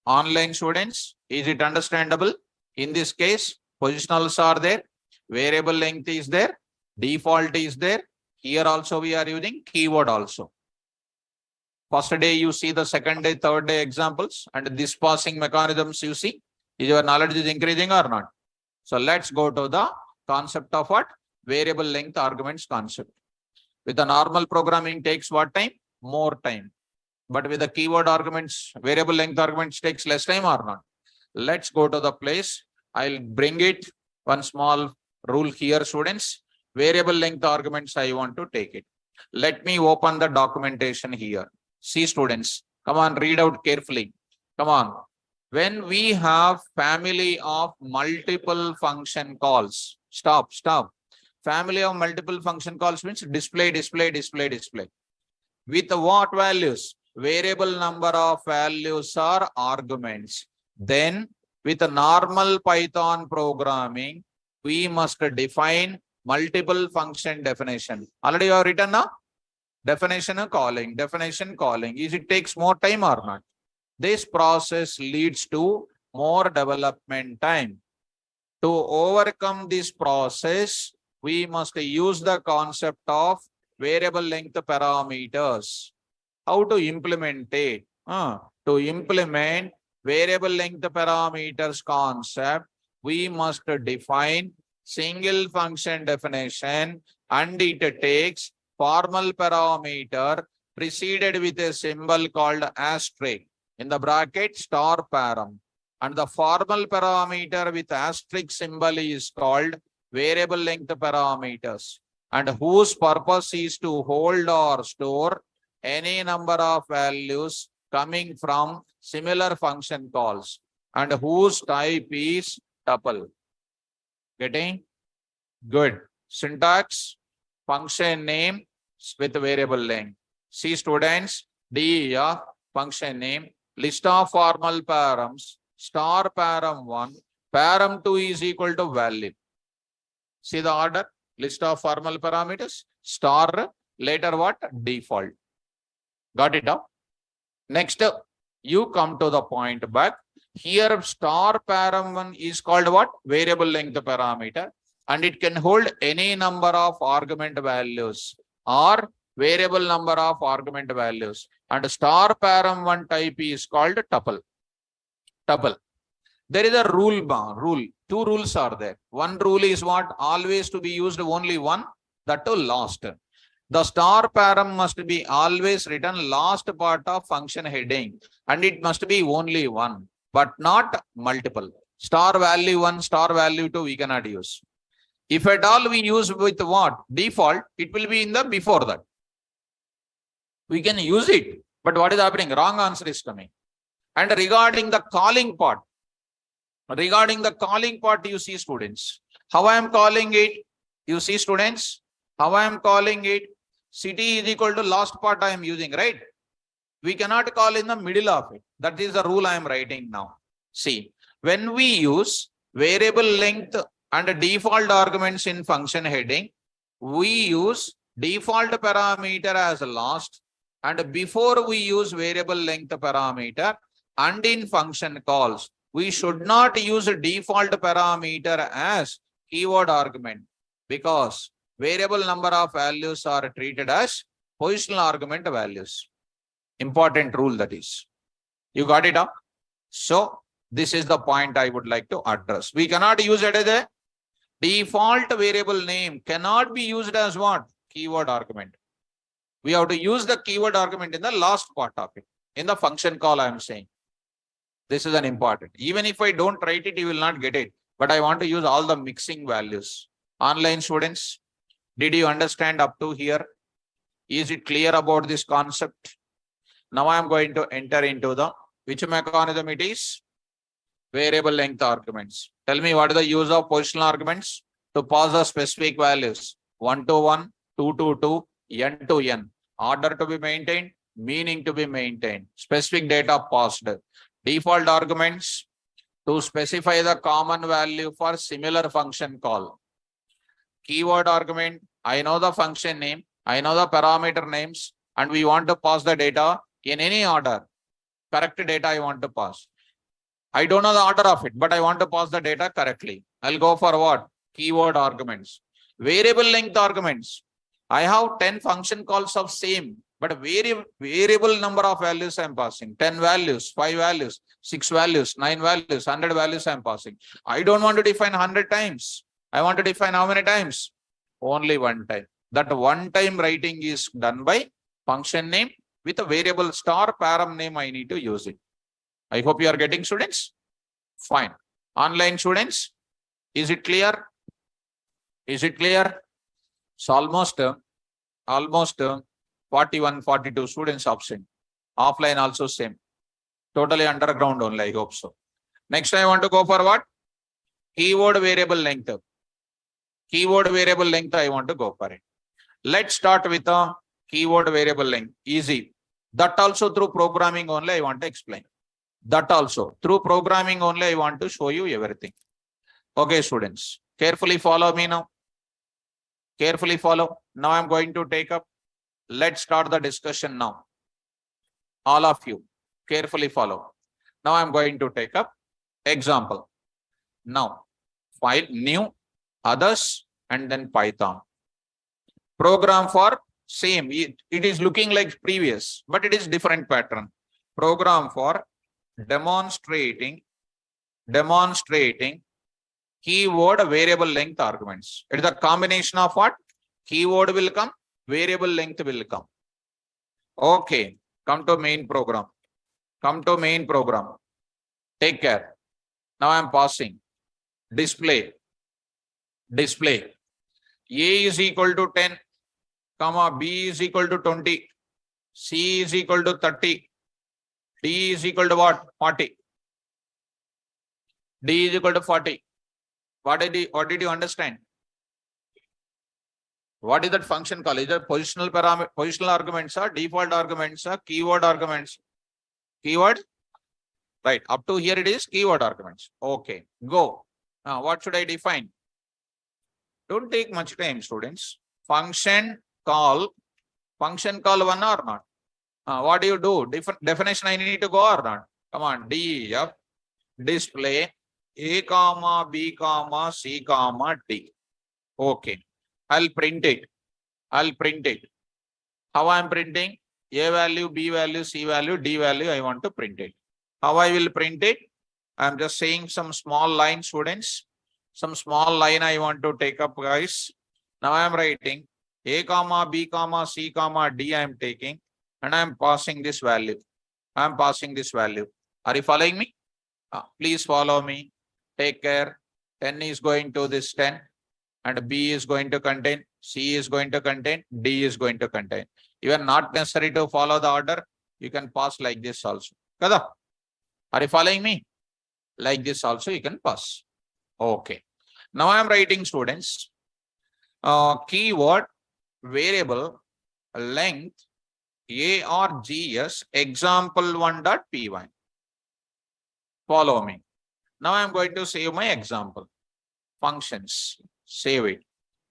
Online students, is it understandable? In this case, positionals are there, variable length is there, default is there. Here also we are using keyword also. First day you see the second day, third day examples, and this passing mechanisms you see. Is your knowledge is increasing or not? So let's go to the concept of what? Variable length arguments concept. With the normal programming takes what time? More time. But with the keyword arguments, variable length arguments takes less time or not? Let's go to the place. I'll bring it. One small rule here, students. Variable length arguments, I want to take it. Let me open the documentation here. See, students, come on, read out carefully. Come on. When we have family of multiple function calls, stop. Family of multiple function calls means display. With what values? Variable number of values are arguments. Then with a normal Python programming, we must define multiple function definition. Already you have written now? Definition calling. Is it takes more time or not? This process leads to more development time. To overcome this process, we must use the concept of variable length parameters. How to implement it? To implement variable length parameters concept, we must define single function definition, and it takes formal parameter preceded with a symbol called asterisk. In the bracket, star param. And the formal parameter with asterisk symbol is called variable length parameters, and whose purpose is to hold or store any number of values coming from similar function calls, and whose type is tuple. Getting? Good. Syntax, function name with variable length. See, students, D of function name, list of formal params, star param 1, param 2 is equal to value. See the order? List of formal parameters, star, later what? Default. Got it up? Next, you come to the point back. Here, star param 1 is called what? Variable length parameter, and it can hold any number of argument values or variable number of argument values. And star param 1 type is called tuple. There is a rule. Two rules are there. One rule is what? Always to be used only one, that to last. The star param must be always written last part of function heading, and it must be only one, but not multiple. Star value 1, star value 2 we cannot use. If at all we use with what? Default, it will be in the before that. We can use it, but what is happening? Wrong answer is coming. And regarding the calling part, you see, students, how I am calling it? You see, students, how I am calling it? City is equal to last part I am using, right? We cannot call in the middle of it. That is the rule I am writing now. See, when we use variable length and default arguments in function heading, we use default parameter as last, and before we use variable length parameter, and in function calls, we should not use a default parameter as keyword argument, because variable number of values are treated as positional argument values. Important rule that is. You got it up? So this is the point I would like to address. We cannot use it as a default variable name, cannot be used as what? Keyword argument. We have to use the keyword argument in the last part of it. In the function call, I am saying. This is an important. Even if I don't write it, you will not get it. But I want to use all the mixing values. Online students, did you understand up to here? Is it clear about this concept? Now I am going to enter into the which mechanism it is? Variable length arguments. Tell me what is the use of positional arguments? To pass the specific values 1 to 1, 2 to 2, n to n. Order to be maintained, meaning to be maintained. Specific data passed. Default arguments to specify the common value for similar function call. Keyword argument, I know the function name, I know the parameter names, and we want to pass the data in any order. Correct data I want to pass. I don't know the order of it, but I want to pass the data correctly. I'll go for what? Keyword arguments. Variable length arguments. I have 10 function calls of same, but variable number of values I'm passing. 10 values, 5 values, 6 values, 9 values, 100 values I'm passing. I don't want to define 100 times. I want to define how many times? Only one time. That one time writing is done by function name with a variable star param name. I need to use it. I hope you are getting, students. Fine. Online students, is it clear? Is it clear? So almost 41, 42 students absent. Offline also same. Totally underground only, I hope so. Next, I want to go for what? Keyword variable length. Keyword variable length, I want to go for it. Let's start with a keyword variable length. Easy. That also through programming only I want to explain. That also through programming only I want to show you everything. Okay, students, carefully follow me now. Carefully follow. Now I'm going to take up. Let's start the discussion now. All of you, carefully follow. Now I'm going to take up example. Now, file new, others, and then Python. Program for same. It is looking like previous, but it is different pattern. Program for demonstrating keyword variable length arguments. It is a combination of what? Keyword will come, variable length will come. Okay, come to main program. Come to main program. Take care. Now I am passing. Display. A is equal to 10, comma, B is equal to 20, C is equal to 30, D is equal to what? 40. D is equal to 40. What did you understand? What is that function called? Is it positional parameter, positional arguments or default arguments or keyword arguments? Keyword? Right. Up to here it is keyword arguments. Okay. Go. Now what should I define? Don't take much time, students. Function call one or not? What do you do? Definition I need to go or not? Come on. DEF display A comma B comma C comma D. Okay. I'll print it. How I'm printing? A value, B value, C value, D value. I want to print it. How I will print it? I'm just saying some small line, students. Some small line I want to take up, guys. Now I am writing A comma B comma C comma D. I am taking and I am passing this value. Are you following me? Please follow me. Take care. 10 is going to this 10 and B is going to contain, C is going to contain, D is going to contain. Even not necessary to follow the order. You can pass like this also. Kada? Are you following me? Like this also you can pass. Okay. Now I am writing, students, keyword variable length args example1.py. Follow me. Now I am going to save my example. Functions. Save it.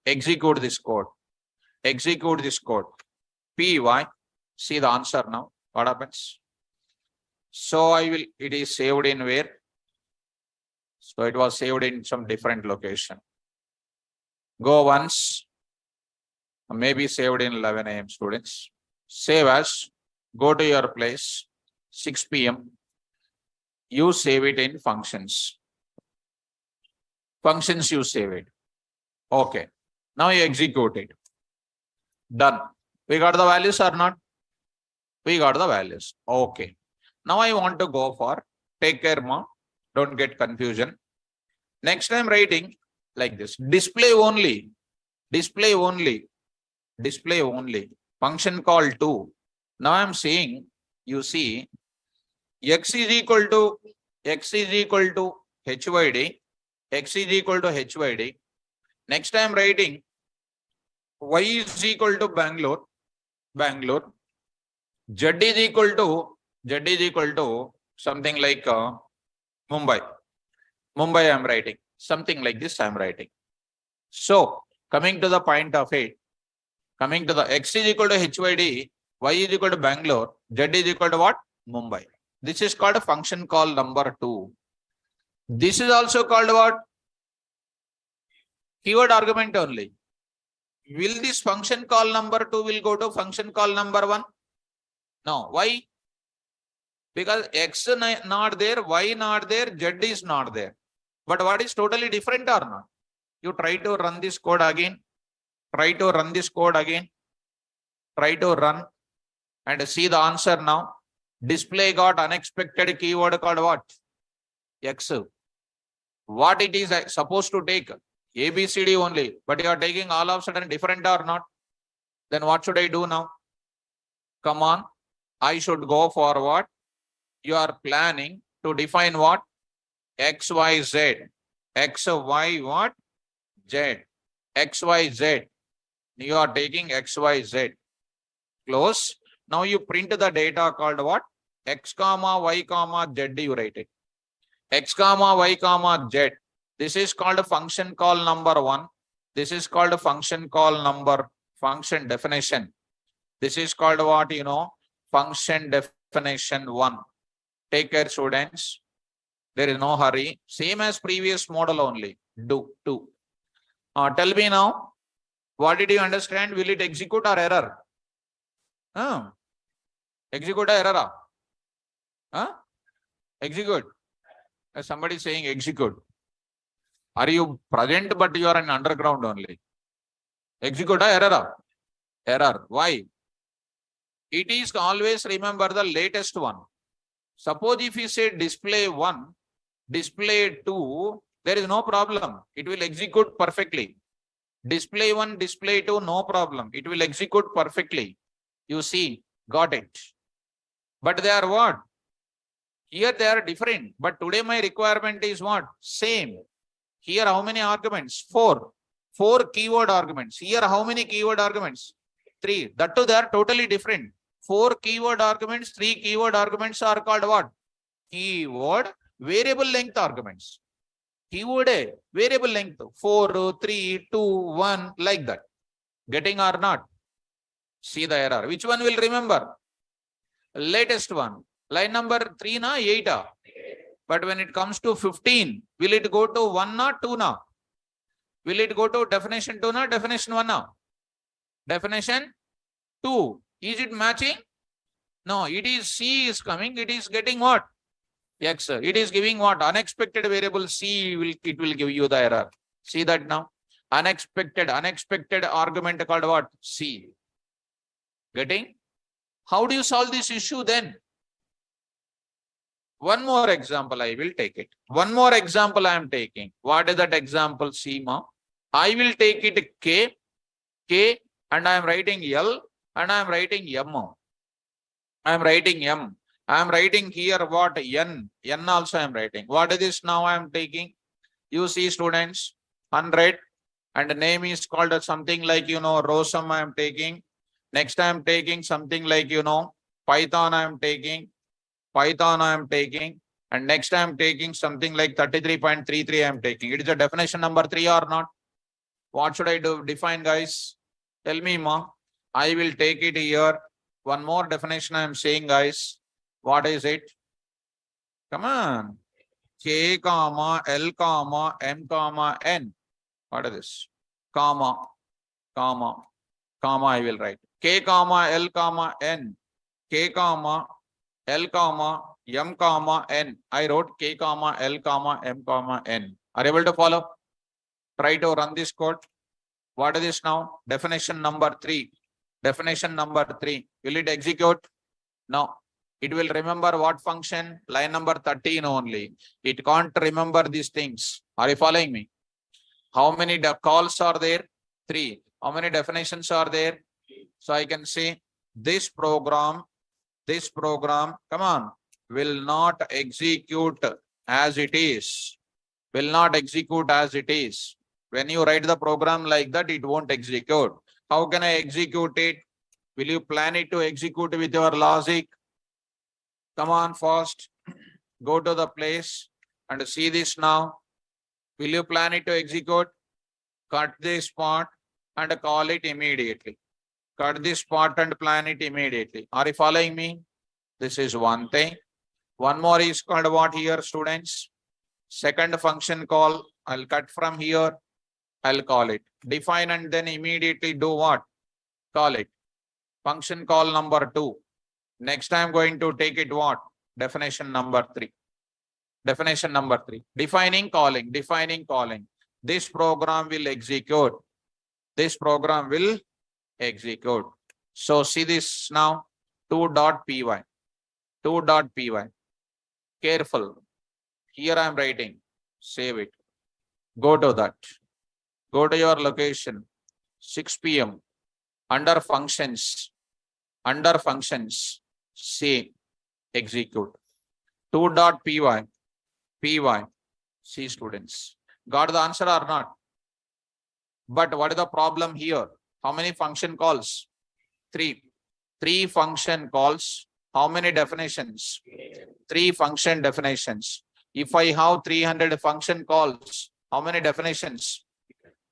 Execute this code. Py. See the answer now. What happens? So it is saved in where? So it was saved in some different location. Go once. Maybe saved in 11 AM, students. Save as. Go to your place. 6 PM. You save it in functions. You save it. Okay. Now you execute it. Done. We got the values or not? We got the values. Okay. Now I want to go for, take care, ma. Don't get confusion. Next time writing like this. Display only. function call 2. Now I am saying, you see, x is equal to HYD, x is equal to HYD. Next I am writing y is equal to Bangalore, z is equal to something like Mumbai. I am writing something like this. I am writing. So coming to the point of it, coming to the x is equal to HYD, y is equal to Bangalore, z is equal to what? Mumbai. This is called a function call number 2. This is also called what? Keyword argument only. Will this function call number 2 will go to function call number 1? No. Why? Because x not there, y not there, z is not there. But what is totally different or not? You try to run this code again. Try to run and see the answer now. Display got unexpected keyword called what? X. What it is supposed to take? A, B, C, D only. But you are taking all of a sudden different or not? Then what should I do now? Come on. I should go for what? You are planning to define what? X, Y, Z. X, Y, what? Z. X, Y, Z. You are taking X, Y, Z. Close. Now you print the data called what? X, comma, Y, comma, Z. You write it. X, comma, Y, comma, Z. This is called a function call number 1. This is called a function call number, function definition. This is called what? Function definition 1. Take care, students. There is no hurry. Same as previous model only. Do. Tell me now, what did you understand? Will it execute or error? Execute or error? Execute. Somebody saying execute. Are you present but you are in underground only? Execute or error? Error. Why? It is always remember the latest one. Suppose if you say display 1, display 2, there is no problem. It will execute perfectly. Display 1, display 2, no problem. It will execute perfectly. You see, got it. But they are what? Here they are different. But today my requirement is what? Same. Here how many arguments? 4. 4 keyword arguments. Here how many keyword arguments? 3. That too they are totally different. 4 keyword arguments, 3 keyword arguments are called what? Keyword variable length arguments. Keyword variable length 4, 3, 2, 1 like that. Getting or not? See the error. Which one will remember? Latest one. Line number 3 na 8 na? But when it comes to 15, will it go to 1 na 2 na? Will it go to definition 2 na definition 1 na? Definition 2. Is it matching? No, it is C is coming. It is getting what? X. It is giving what? Unexpected variable C it will give you the error. See that now? Unexpected argument called what? C. Getting? How do you solve this issue then? One more example I will take it. One more example I am taking. What is that example? C ma? I will take it K and I am writing L and I am writing M. I am writing M. I am writing here what? N. N also I am writing. What is this now I am taking? You see students, 100 and the name is called something like, Rosam I am taking. Next I am taking something like, Python I am taking. And next I am taking something like 33.33 I am taking. It is a definition number 3 or not? What should I do? Define, guys. Tell me, ma. I will take it here. One more definition I am saying, guys. What is it? Come on. K, comma, L, comma, M, comma, N. What is this? Comma, I will write. K, comma, L, comma, N. K, comma, L, comma, M, comma, N. I wrote K, comma, L, comma, M, comma, N. Are you able to follow? Try to run this code. What is this now? Definition number 3. Definition number 3. Will it execute? No. It will remember what function? Line number 13 only. It can't remember these things. Are you following me? How many calls are there? 3. How many definitions are there? So I can say this program, come on, will not execute as it is. Will not execute as it is. When you write the program like that, it won't execute. How can I execute it? Will you plan it to execute with your logic? Come on, first, go to the place and see this now. Will you plan it to execute? Cut this part and call it immediately. Cut this part and plan it immediately. Are you following me? This is one thing. One more is called what here, students? Second function call. I'll cut from here. I'll call it. Define and then immediately do what? Call it. Function call number 2. Next I'm going to take it what? Definition number 3. Definition number 3. Defining calling. Defining calling. This program will execute. This program will execute. So see this now. 2.py. 2.py. Careful. Here I am writing. Save it. Go to that. Go to your location. 6 p.m. Under functions. Under functions. Say execute. 2.py. Py. See students. Got the answer or not? But what is the problem here? How many function calls? 3. 3 function calls. How many definitions? 3 function definitions. If I have 300 function calls, how many definitions?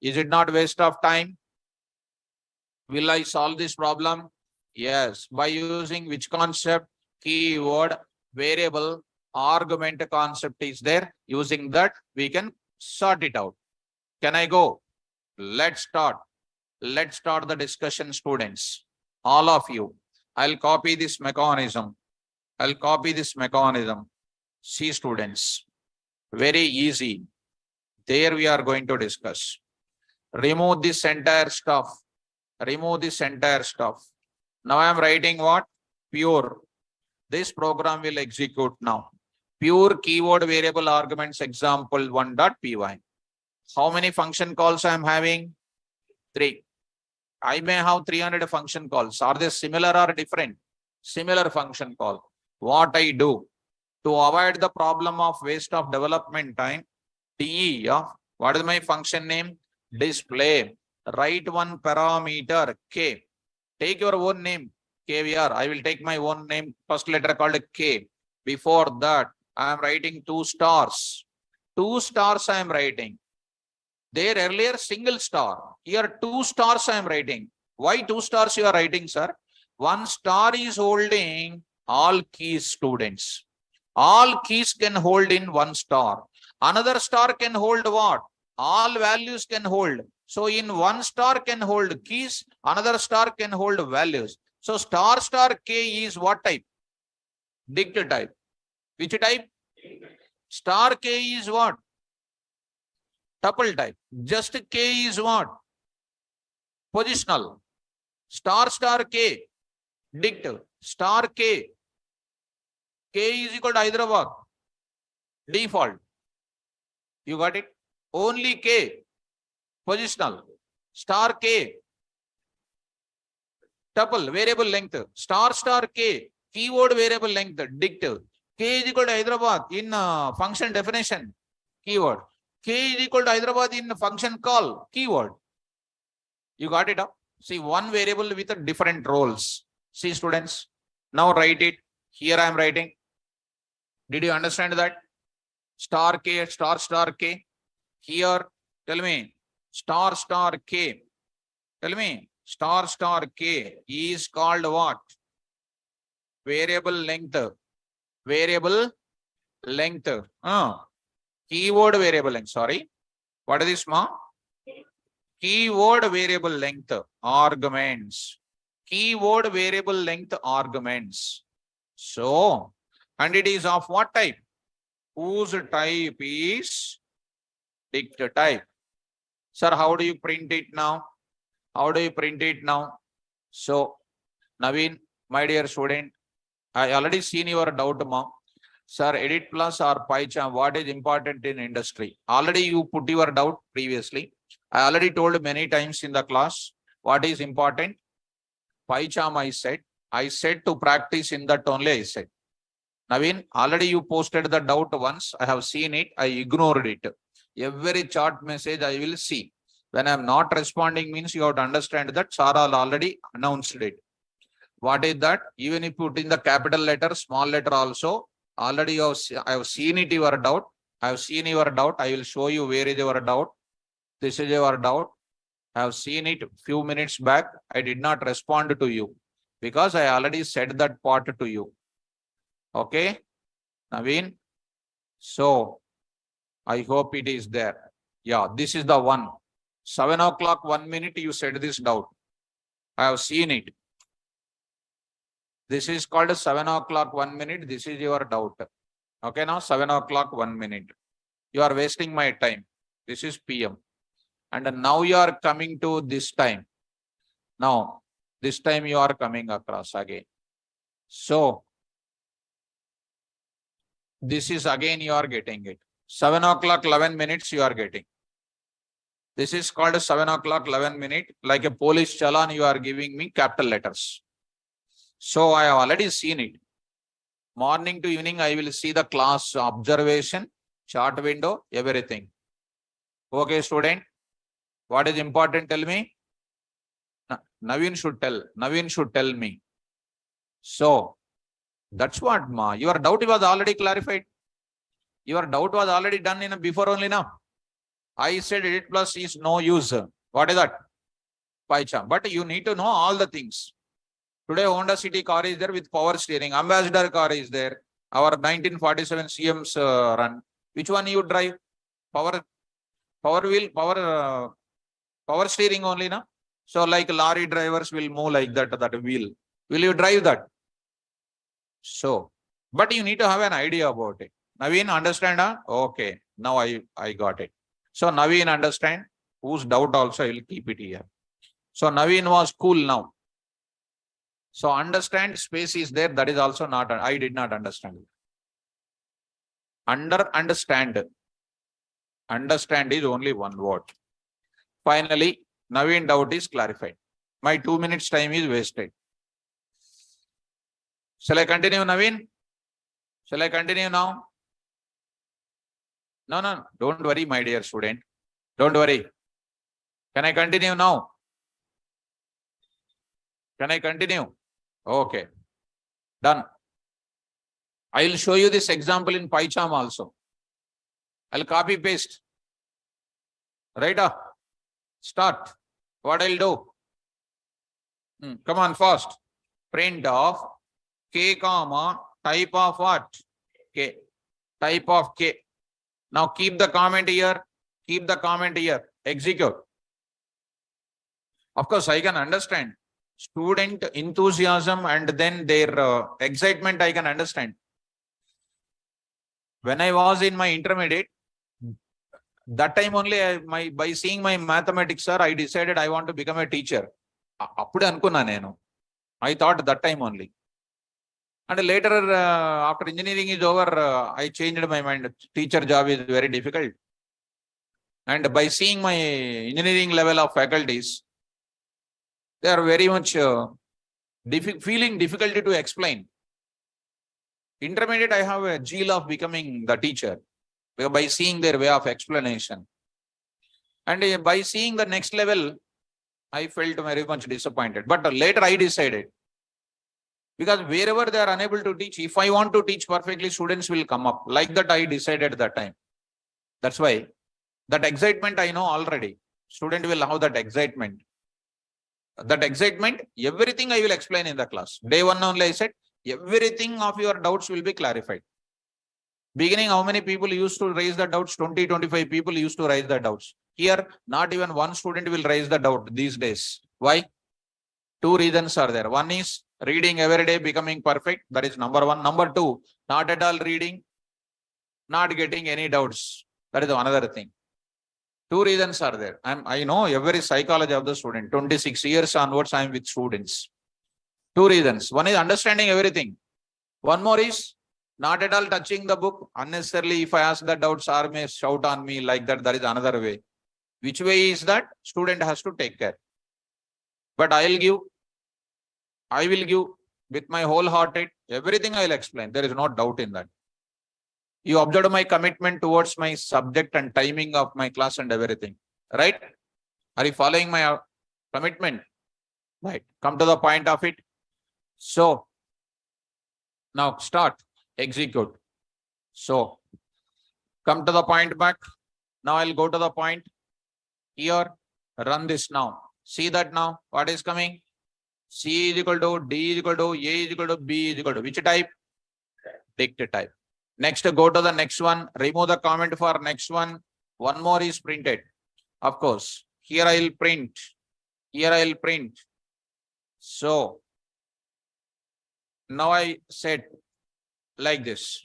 Is it not waste of time? Will I solve this problem? Yes. By using which concept? Keyword, variable, argument concept is there. Using that, we can sort it out. Can I go? Let's start. Let's start the discussion, students. All of you. I'll copy this mechanism. I'll copy this mechanism. See, students. Very easy. There we are going to discuss. Remove this entire stuff. Remove this entire stuff. Now I am writing what? Pure. This program will execute now. Pure keyword variable arguments example 1.py. How many function calls I am having? 3. I may have 300 function calls. Are they similar or different? Similar function call. What I do to avoid the problem of waste of development time, DE of what is my function name? Display. Write one parameter K. Take your own name, KVR. I will take my own name, first letter called K. Before that, I am writing 2 stars. 2 stars I am writing. There earlier single star. Here 2 stars I am writing. Why 2 stars you are writing, sir? 1 star is holding all keys, students. All keys can hold in 1 star. Another star can hold what? All values can hold. So in 1 star can hold keys, another star can hold values. So star K is what type? Dict type. Which type? Star K is what? Tuple type. Just K is what? Positional. Star K. Dict. Star K. K is equal to Hyderabad. Default. You got it? Only K. Positional. Star K. Tuple. Variable length. Star K. Keyword variable length. Dict. K is equal to Hyderabad in function definition. Keyword. K is equal to Hyderabad in function call. Keyword. You got it up? See, one variable with different roles. See, students. Now write it. Here I am writing. Did you understand that? Star K, star K. Here, tell me, star K. Tell me, star K is called what? Variable length. Variable length. Keyword variable length. Sorry. What is this, ma? Keyword variable length. Arguments. Keyword variable length arguments. So, and it is of what type? Whose type is dict type. Sir, how do you print it now? How do you print it now? So, Naveen, my dear student, I already seen your doubt, ma'am. Sir, edit plus or PyCharm, what is important in industry? Already you put your doubt previously. I already told many times in the class what is important. PyCharm I said to practice in that only I said. Naveen, already you posted the doubt once. I have seen it. I ignored it. Every chat message I will see. When I am not responding means you have to understand that Sara already announced it. What is that? Even if you put in the capital letter, small letter also, already I have seen it, your doubt. I have seen your doubt. I will show you where is your doubt. This is your doubt. I have seen it few minutes back. I did not respond to you because I already said that part to you. Okay, Naveen. So I hope it is there. Yeah, this is the one. 7 o'clock, 1 minute, you said this doubt. I have seen it. This is called 7 o'clock, 1 minute. This is your doubt. Okay, now 7 o'clock, 1 minute. You are wasting my time. This is PM. And now you are coming to this time. Now, this time you are coming across again. So, this is again you are getting it. 7 o'clock, 11 minutes you are getting. This is called 7 o'clock, 11 minute. Like a police challan, you are giving me capital letters. So, I have already seen it. Morning to evening, I will see the class observation, chart window, everything. Okay, student. What is important? Tell me. Naveen should tell. Naveen should tell me. So, that's what, ma. Your doubt was already clarified. Your doubt was already done in before only now. I said 8 plus is no use. What is that? PyCharm. But you need to know all the things. Today, Honda City car is there with power steering. Ambassador car is there. Our 1947 CM's run. Which one you drive? Power wheel, power steering only, na? So, like lorry drivers will move like that wheel. Will you drive that? So, but you need to have an idea about it. Naveen, understand? Huh? Okay, now I got it. So, Naveen, understand? Whose doubt also I will keep it here. So, Naveen was cool now. So, understand space is there. That is also not, I did not understand. Understand. Understand is only one word. Finally, Naveen doubt is clarified. My 2 minutes time is wasted. Shall I continue, Naveen? Shall I continue now? No. Don't worry, my dear student. Don't worry. Can I continue now? Can I continue? Okay. Done. I will show you this example in PyCharm also. I'll copy paste. Right? Start. What I'll do? Come on, fast. Print of K comma type of what? K. Type of K. Now keep the comment here. Keep the comment here. Execute. Of course, I can understand. Student enthusiasm and then their excitement I can understand. When I was in my intermediate, that time only by seeing my mathematics, sir, I decided I want to become a teacher. I thought that time only. And later, after engineering is over, I changed my mind. Teacher job is very difficult. And by seeing my engineering level of faculties, they are very much feeling difficulty to explain. Intermediate, I have a zeal of becoming the teacher by seeing their way of explanation. And by seeing the next level, I felt very much disappointed. But later I decided, because wherever they are unable to teach, if I want to teach perfectly, students will come up. Like that, I decided at that time. That's why that excitement I know already. Student will have that excitement. That excitement, everything I will explain in the class. Day one only I said, everything of your doubts will be clarified. Beginning, how many people used to raise the doubts? 20, 25 people used to raise the doubts. Here, not even one student will raise the doubt these days. Why? Two reasons are there. One is reading every day, becoming perfect. That is number one. Number two, not at all reading, not getting any doubts. That is another thing. Two reasons are there. I know every psychology of the student. 26 years onwards, I am with students. Two reasons. One is understanding everything. One more is not at all touching the book. Unnecessarily, if I ask the doubts, sir may shout on me like that. That is another way. Which way is that? Student has to take care. But I'll give I will give with my wholehearted, everything I will explain. There is no doubt in that. You observed my commitment towards my subject and timing of my class and everything, right? Are you following my commitment? Right. Come to the point of it. So now start, execute. So come to the point back. Now I'll go to the point here. Run this now. See that now. What is coming? C is equal to D is equal to A is equal to B is equal to which type? Dict type. Next, go to the next one. Remove the comment for next one. One more is printed. Of course, here I will print. Here I will print. So now I said like this.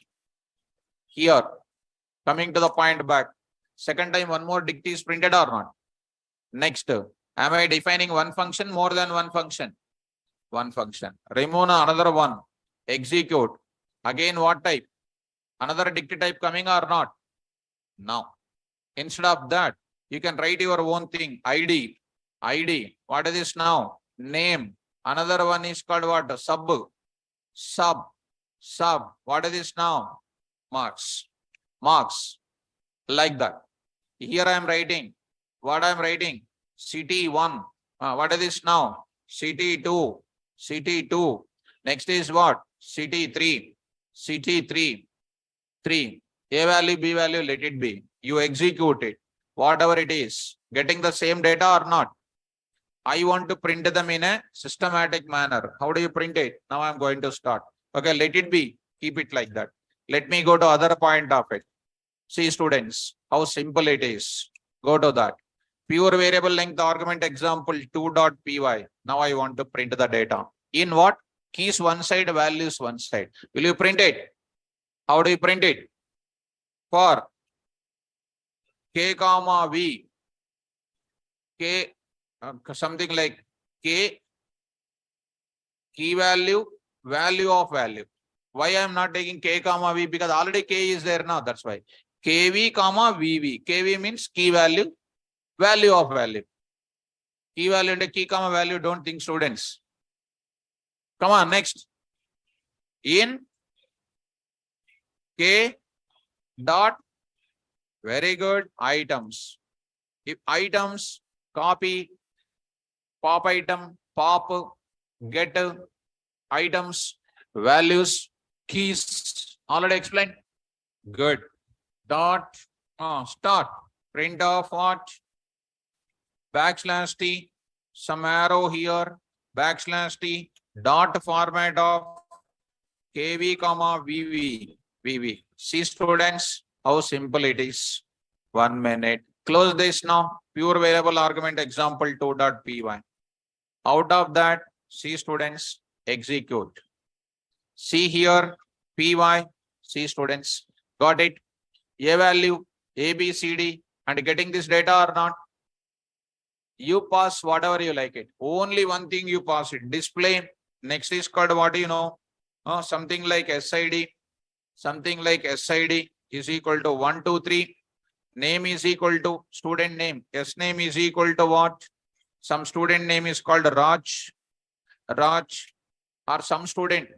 Here, coming to the point back. Second time, one more dict is printed or not? Next, am I defining one function, more than one function? One function. Remove another one. Execute. Again, what type? Another dict type coming or not? Now, instead of that, you can write your own thing. ID. ID. What is this now? Name. Another one is called what? Sub. What is this now? Marks. Like that. Here I am writing. What I am writing? CT1. What is this now? CT2. Next is what? CT3. 3. A value, B value, let it be. You execute it. Whatever it is. Getting the same data or not? I want to print them in a systematic manner. How do you print it? Now I'm going to start. Okay, let it be. Keep it like that. Let me go to other point of it. See students, how simple it is. Go to that. Pure variable length argument example 2.py. Now I want to print the data. In what? Keys one side, values one side. Will you print it? How do you print it? For K comma V. K something like K key value, value of value. Why I am not taking K comma V? Because already K is there now. That's why. KV comma VV. KV means key value, value of value. Key value and key comma value. Don't think students. Come on, next. In K dot, very good, items. If items, copy, pop item, pop, get items, values, keys. Already explained. Good. Dot, start. Print of what? \T, some arrow here, \T, dot format of KV comma VV. See students, how simple it is. 1 minute. Close this now. Pure variable argument example 2.py. Out of that, see students, execute. See here, py. See students, got it. A value, A, B, C, D, and getting this data or not? You pass whatever you like it. Only one thing you pass it. Display. Next is called what do you know? Something like SID. Something like SID is equal to 1, 2, 3. Name is equal to student name. S name is equal to what? Some student name is called Raj. Or some student.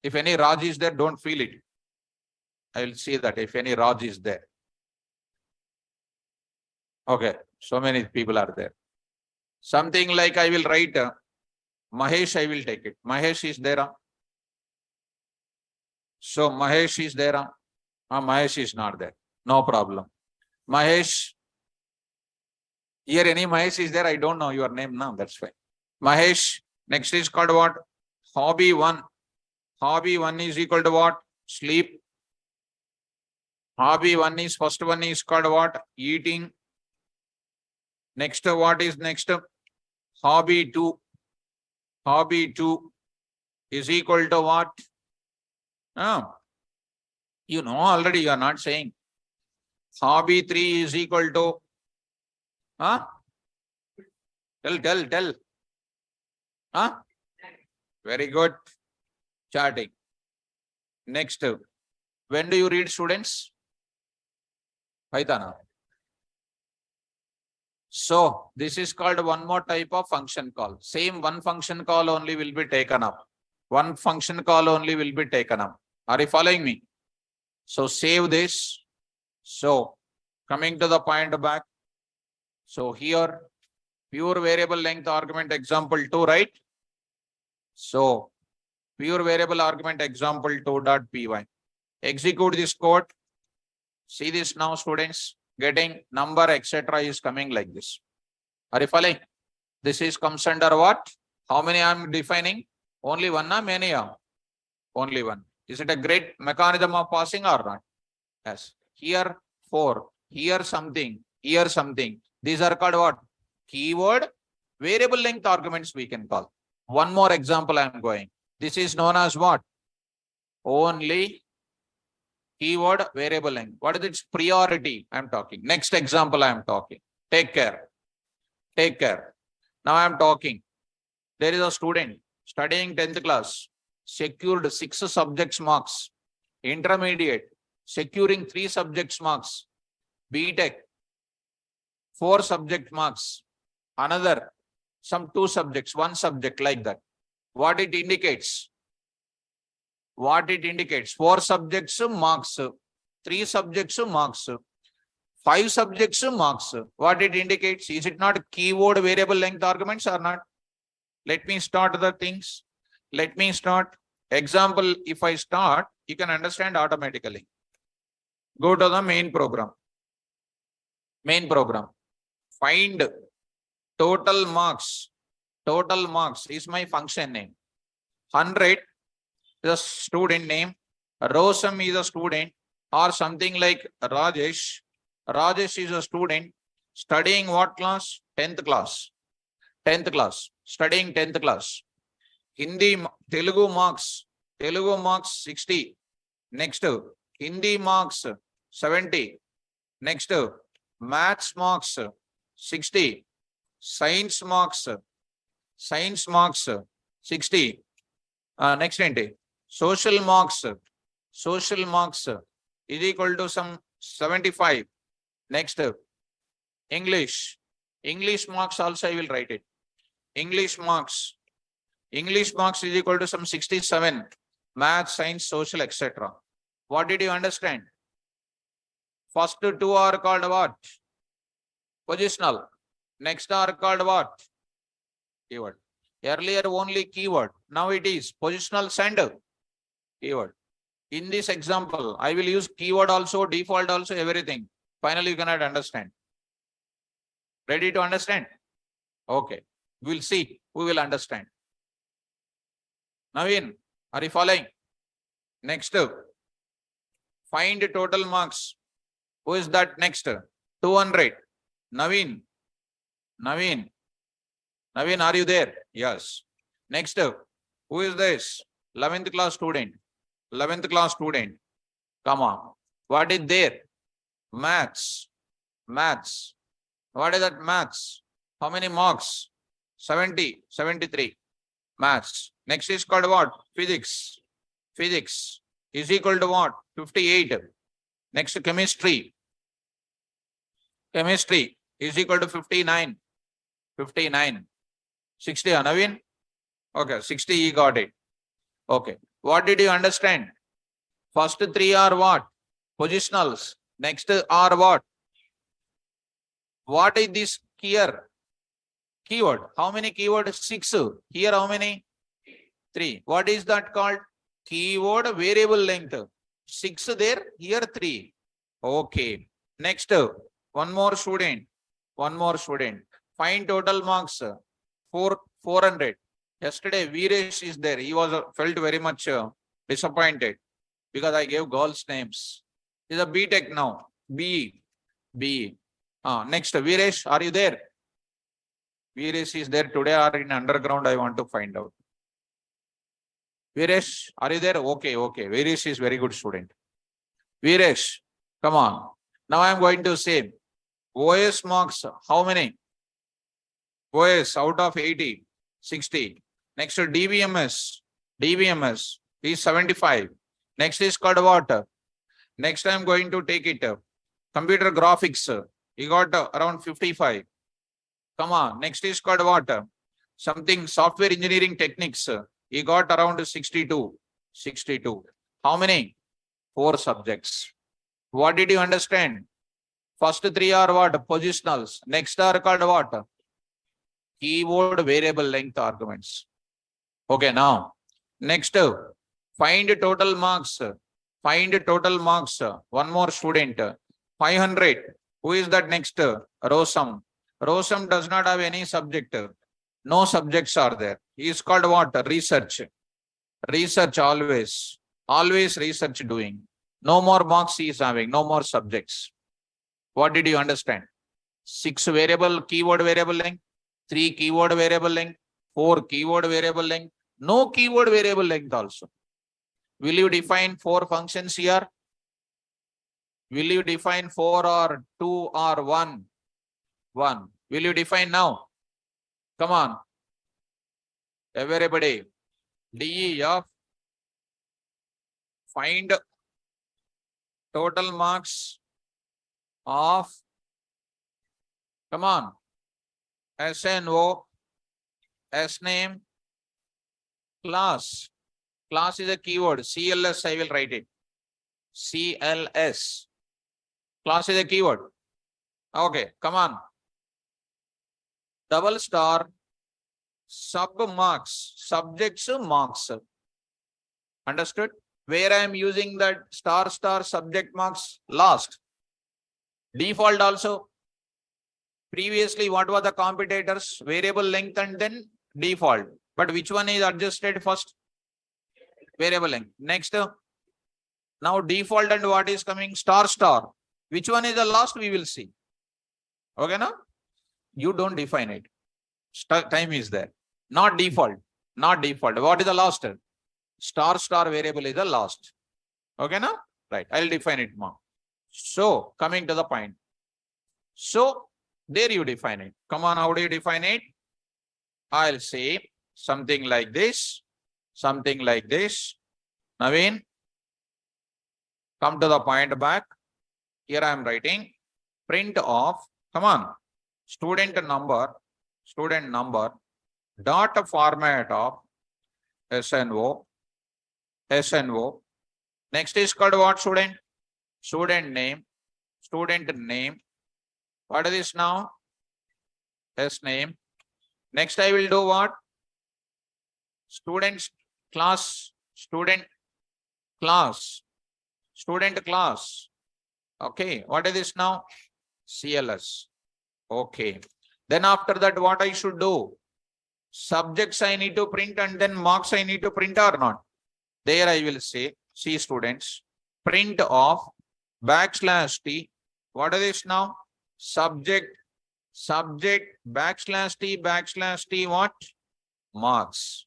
If any Raj is there, don't feel it. I will see that if any Raj is there. Okay, so many people are there. Something like I will write Mahesh, I will take it. Mahesh is there. So Mahesh is there. Mahesh is not there. No problem. Mahesh. Here any Mahesh is there? I don't know your name now. That's fine. Mahesh. Next is called what? Hobby 1. Hobby 1 is equal to what? Sleep. Hobby 1 is, first one is called what? Eating. Next, what is next? Hobby 2. Hobby 2 is equal to what? You know already, you are not saying. Hobby 3 is equal to, tell. Very good. Charting. Next, when do you read students? Python. So this is called one more type of function call. Same one function call only will be taken up. One function call only will be taken up. Are you following me? So save this. So coming to the point back. So here pure variable length argument example 2, right? So pure variable argument example 2.py. Execute this code. See this now, students. Getting number, etc. is coming like this. Are you following? This is comes under what? How many I am defining? Only one or many? Only one. Is it a great mechanism of passing or not? Yes. Here 4. Here something. Here something. These are called what? Keyword variable length arguments we can call. One more example I am going. This is known as what? Only keyword variable length. What is its priority? I am talking. Next example I am talking. Take care. Take care. Now I am talking. There is a student studying 10th class, secured 6 subjects marks. Intermediate, securing 3 subjects marks. BTech, 4 subject marks. Another, some 2 subjects, 1 subject, like that. What it indicates? What it indicates? 4 subjects marks, 3 subjects marks, 5 subjects marks. What it indicates? Is it not keyword variable length arguments or not? Let me start the things. Let me start. Example, if I start, you can understand automatically. Go to the main program. Main program. Find total marks. Total marks is my function name. 100 is the student name. Rosam is a student, or something like Rajesh. Rajesh is a student studying what class? 10th class. 10th class. Studying 10th class. Hindi, Telugu marks. Telugu marks 60. Next, Hindi marks 70. Next, maths marks 60. Science marks 60. Next, social marks is equal to some 75. Next, English marks also I will write it. English marks is equal to some 67. Math, science, social, etc. What did you understand? First 2 are called what? Positional. Next are called what? Keyword. Earlier only keyword. Now it is positional sender. Keyword. In this example, I will use keyword also, default also, everything. Finally, you cannot understand. Ready to understand? Okay. We'll see. We will understand. Naveen, are you following? Next, find total marks. Who is that next? 200. Naveen, are you there? Yes. Next, who is this? 11th class student. 11th class student. Come on. What is there? Maths. What is that maths? How many marks? 70, 73. Maths. Next is called what? Physics. Physics is equal to what? 58. Next, chemistry. Chemistry is equal to 59. 59. 60, Naveen? Okay, 60, he got it. Okay. What did you understand? First 3 are what? Positionals. Next are what? What is this here? Keyword. How many keywords? 6. Here how many? 3. What is that called? Keyword variable length. 6 there, here 3. Okay. Next, one more student. Find total marks. 400. Yesterday, Veeresh is there. He was felt very much disappointed because I gave girls' names. He's a BTech now. B. Next, Veeresh, are you there? Veeresh is there today or in underground? I want to find out. Veeresh, are you there? Okay. Veeresh is very good student. Veeresh, come on. Now I am going to say OS marks. How many? OS out of 80, 60. Next to DBMS is 75. Next is called what? Next I am going to take it. Computer graphics. You got around 55. Come on. Next is called what? Something software engineering techniques. He got around 62. 62. How many? 4 subjects. What did you understand? First 3 are what? Positionals. Next are called what? Keyword variable length arguments. Okay, now. Next, find total marks. Find total marks. One more student. 500. Who is that next? Rosam. Rosam does not have any subject. No subjects are there. He is called what? Research. Research always. Always research doing. No more marks he is having. No more subjects. What did you understand? 6 variable keyword variable length. 3 keyword variable length. 4 keyword variable length. No keyword variable length also. Will you define 4 functions here? Will you define 4 or 2 or 1? 1. Will you define now? Come on. Everybody. DEF. Find total marks of, come on, SNO, SName, class. Class is a keyword. CLS, I will write it. CLS. Class is a keyword. Okay, come on. Double star, sub marks, subjects marks. Understood? Where I am using that star subject marks last. Default also. Previously, what were the competitors? Variable length and then default. But which one is adjusted first? Variable length. Next, now default and what is coming? Star. Which one is the last? We will see. Okay, now? You don't define it. Time is there. Not default. Not default. What is the last? Star variable is the last. Okay, now? Right. I'll define it more. So, coming to the point. So, there you define it. Come on, how do you define it? I'll say something like this. Something like this. Naveen, come to the point back. Here I am writing print of, come on, student number, dot format of SNO. Next is called what, student? Student name. What is this now? S name. Next I will do what? Student class. Okay, what is this now? CLS. Okay. Then after that, what I should do? Subjects I need to print and then marks I need to print or not? There I will say, see students, print of \t. What is this now? Subject \t what? Marks.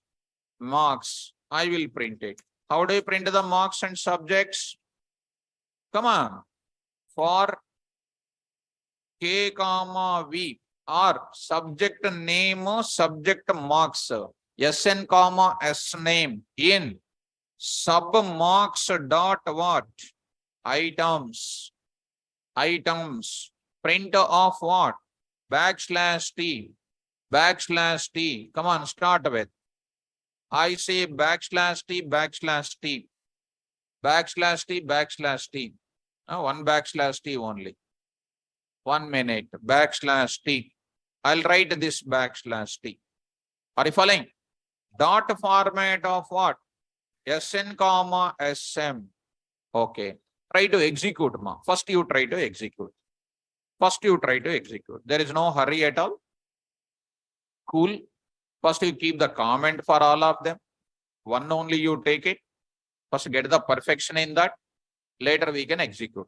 I will print it. How do you print the marks and subjects? Come on. For K, V or subject name, subject marks, SN, S name in sub marks dot what? Items. Print of what? \t. Come on, start with. I say \t. Now, one \t only. 1 minute. \t. I'll write this \t. Are you following? Dot format of what? SN, SM. Okay. Try to execute. First you try to execute. There is no hurry at all. Cool. First you keep the comment for all of them. One only you take it. First get the perfection in that. Later we can execute.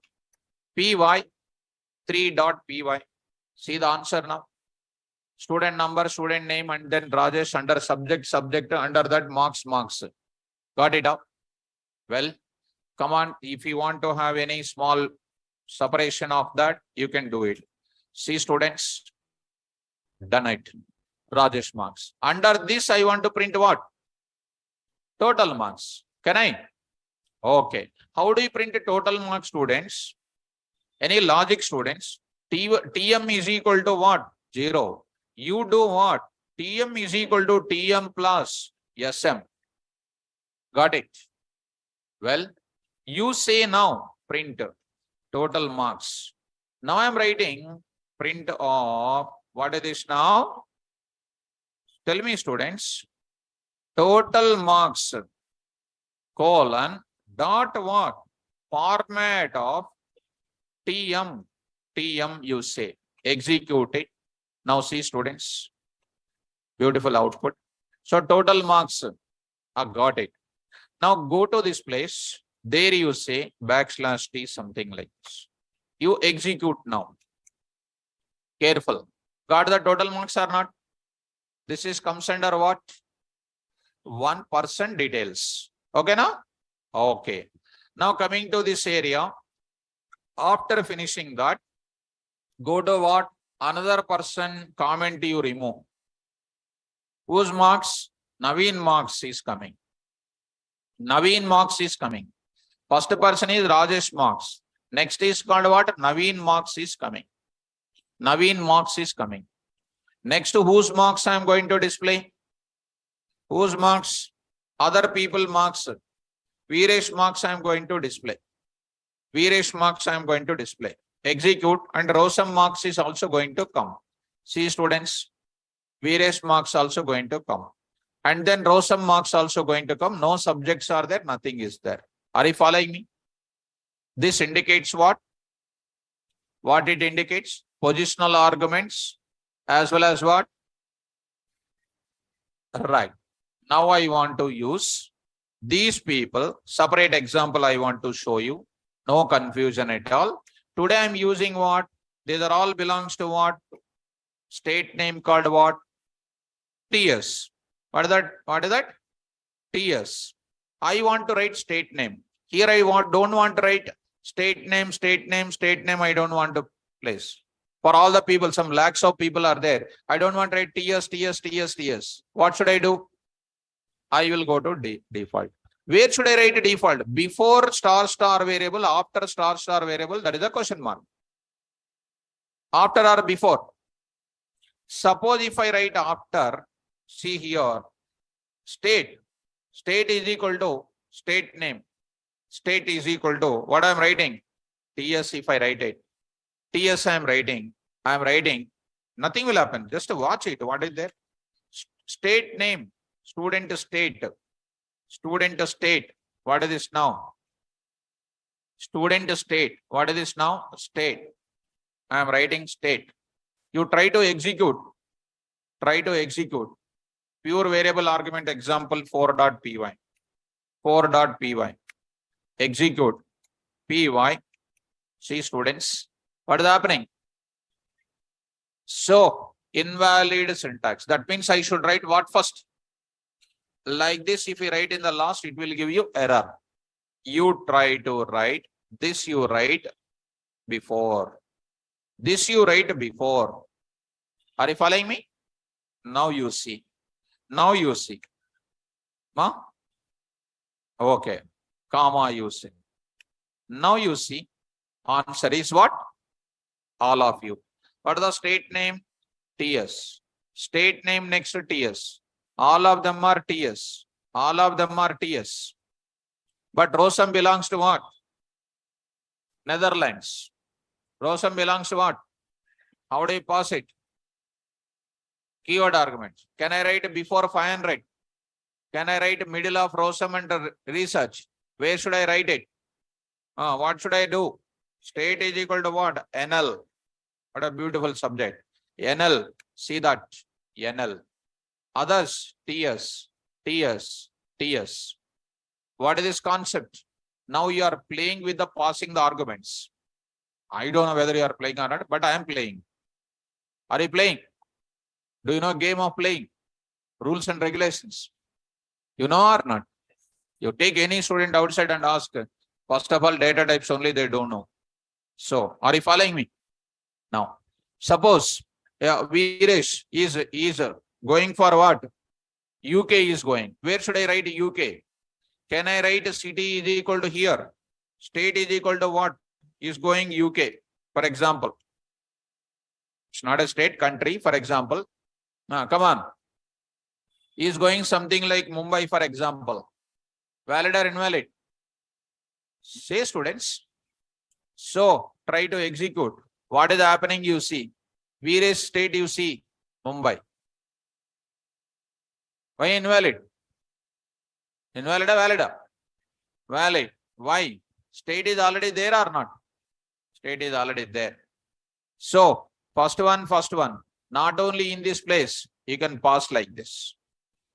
Py, 3.py. See the answer now. Student number, student name, and then Rajesh under subject, under that marks. Got it up? Well, come on. If you want to have any small separation of that, you can do it. See students, done it. Rajesh marks. Under this, I want to print what? Total marks. Can I? Okay. How do you print total marks, students? Any logic, students? TM is equal to what? 0. You do what? TM is equal to TM plus SM. Got it? Well, you say now print total marks. Now I am writing print of what is this now? Tell me, students. Total marks colon dot what? Format of TM. TM you say. Execute it. Now see, students. Beautiful output. So total marks. I got it. Now go to this place. There you say \T something like this. You execute now. Careful. Got the total marks or not? This is comes under what? 1% details. Okay now? Okay. Now coming to this area. After finishing that, go to what? Another person comment you remove. Whose marks? Naveen marks is coming. Naveen marks is coming. First person is Rajesh marks. Next is called what? Naveen marks is coming. Naveen marks is coming. Next to whose marks I am going to display? Whose marks? Other people marks. Veeresh marks I am going to display. Veeresh marks I am going to display. Execute, and Rosam marks is also going to come. See, students, Veeresh marks also going to come. And then Rosam marks also going to come. No subjects are there, nothing is there. Are you following me? This indicates what? What it indicates? Positional arguments as well as what? Right. Now I want to use these people. Separate example I want to show you. No confusion at all. Today I am using what? These are all belongs to what? State name called what? TS. What is that? What is that? TS. I want to write state name. Here I don't want to write state name, state name, state name. I don't want to place. For all the people, some lakhs of people are there. I don't want to write TS, TS, TS, TS. What should I do? I will go to default. Where should I write default? Before star star variable, after star star variable, that is a question mark. After or before? Suppose if I write after, see here, state. State is equal to state name. State is equal to what I am writing? TS if I write it. TS I am writing. I am writing. Nothing will happen. Just watch it. What is there? State name. Student state. Student state. What is this now? Student state. What is this now? State. I am writing state. You try to execute. Try to execute. Pure variable argument example 4.py. 4.py. Execute. Py. See, students. What is happening? So, invalid syntax. That means I should write what first? Like this, if you write in the last, it will give you error. You try to write this, you write before. This you write before. Are you following me? Now you see. Now you see. Huh? Okay. Comma you see. Now you see. Answer is what? All of you. What is the state name? TS. State name next to TS. All of them are TS. All of them are TS. But Rosam belongs to what? Netherlands. Rosam belongs to what? How do you pass it? Keyword arguments. Can I write before 500? Can I write middle of Rosam and research? Where should I write it? What should I do? State is equal to what? NL. What a beautiful subject. NL. See that. NL. Others. TS. TS. TS. What is this concept? Now you are playing with the passing the arguments. I don't know whether you are playing or not, but I am playing. Are you playing? Do you know game of playing? Rules and regulations. You know or not? You take any student outside and ask, first of all, data types only they don't know. So, are you following me? Now, suppose Veeresh is going for what? UK is going. Where should I write UK? Can I write city is equal to here? State is equal to what? Is going UK, for example. It's not a state, country, for example. Come on. He is going something like Mumbai, for example. Valid or invalid? Say, students. So try to execute. What is happening? You see. Various state you see. Mumbai. Why invalid? Invalid or valid? Valid. Why? State is already there or not? State is already there. So first one. Not only in this place, you can pass like this.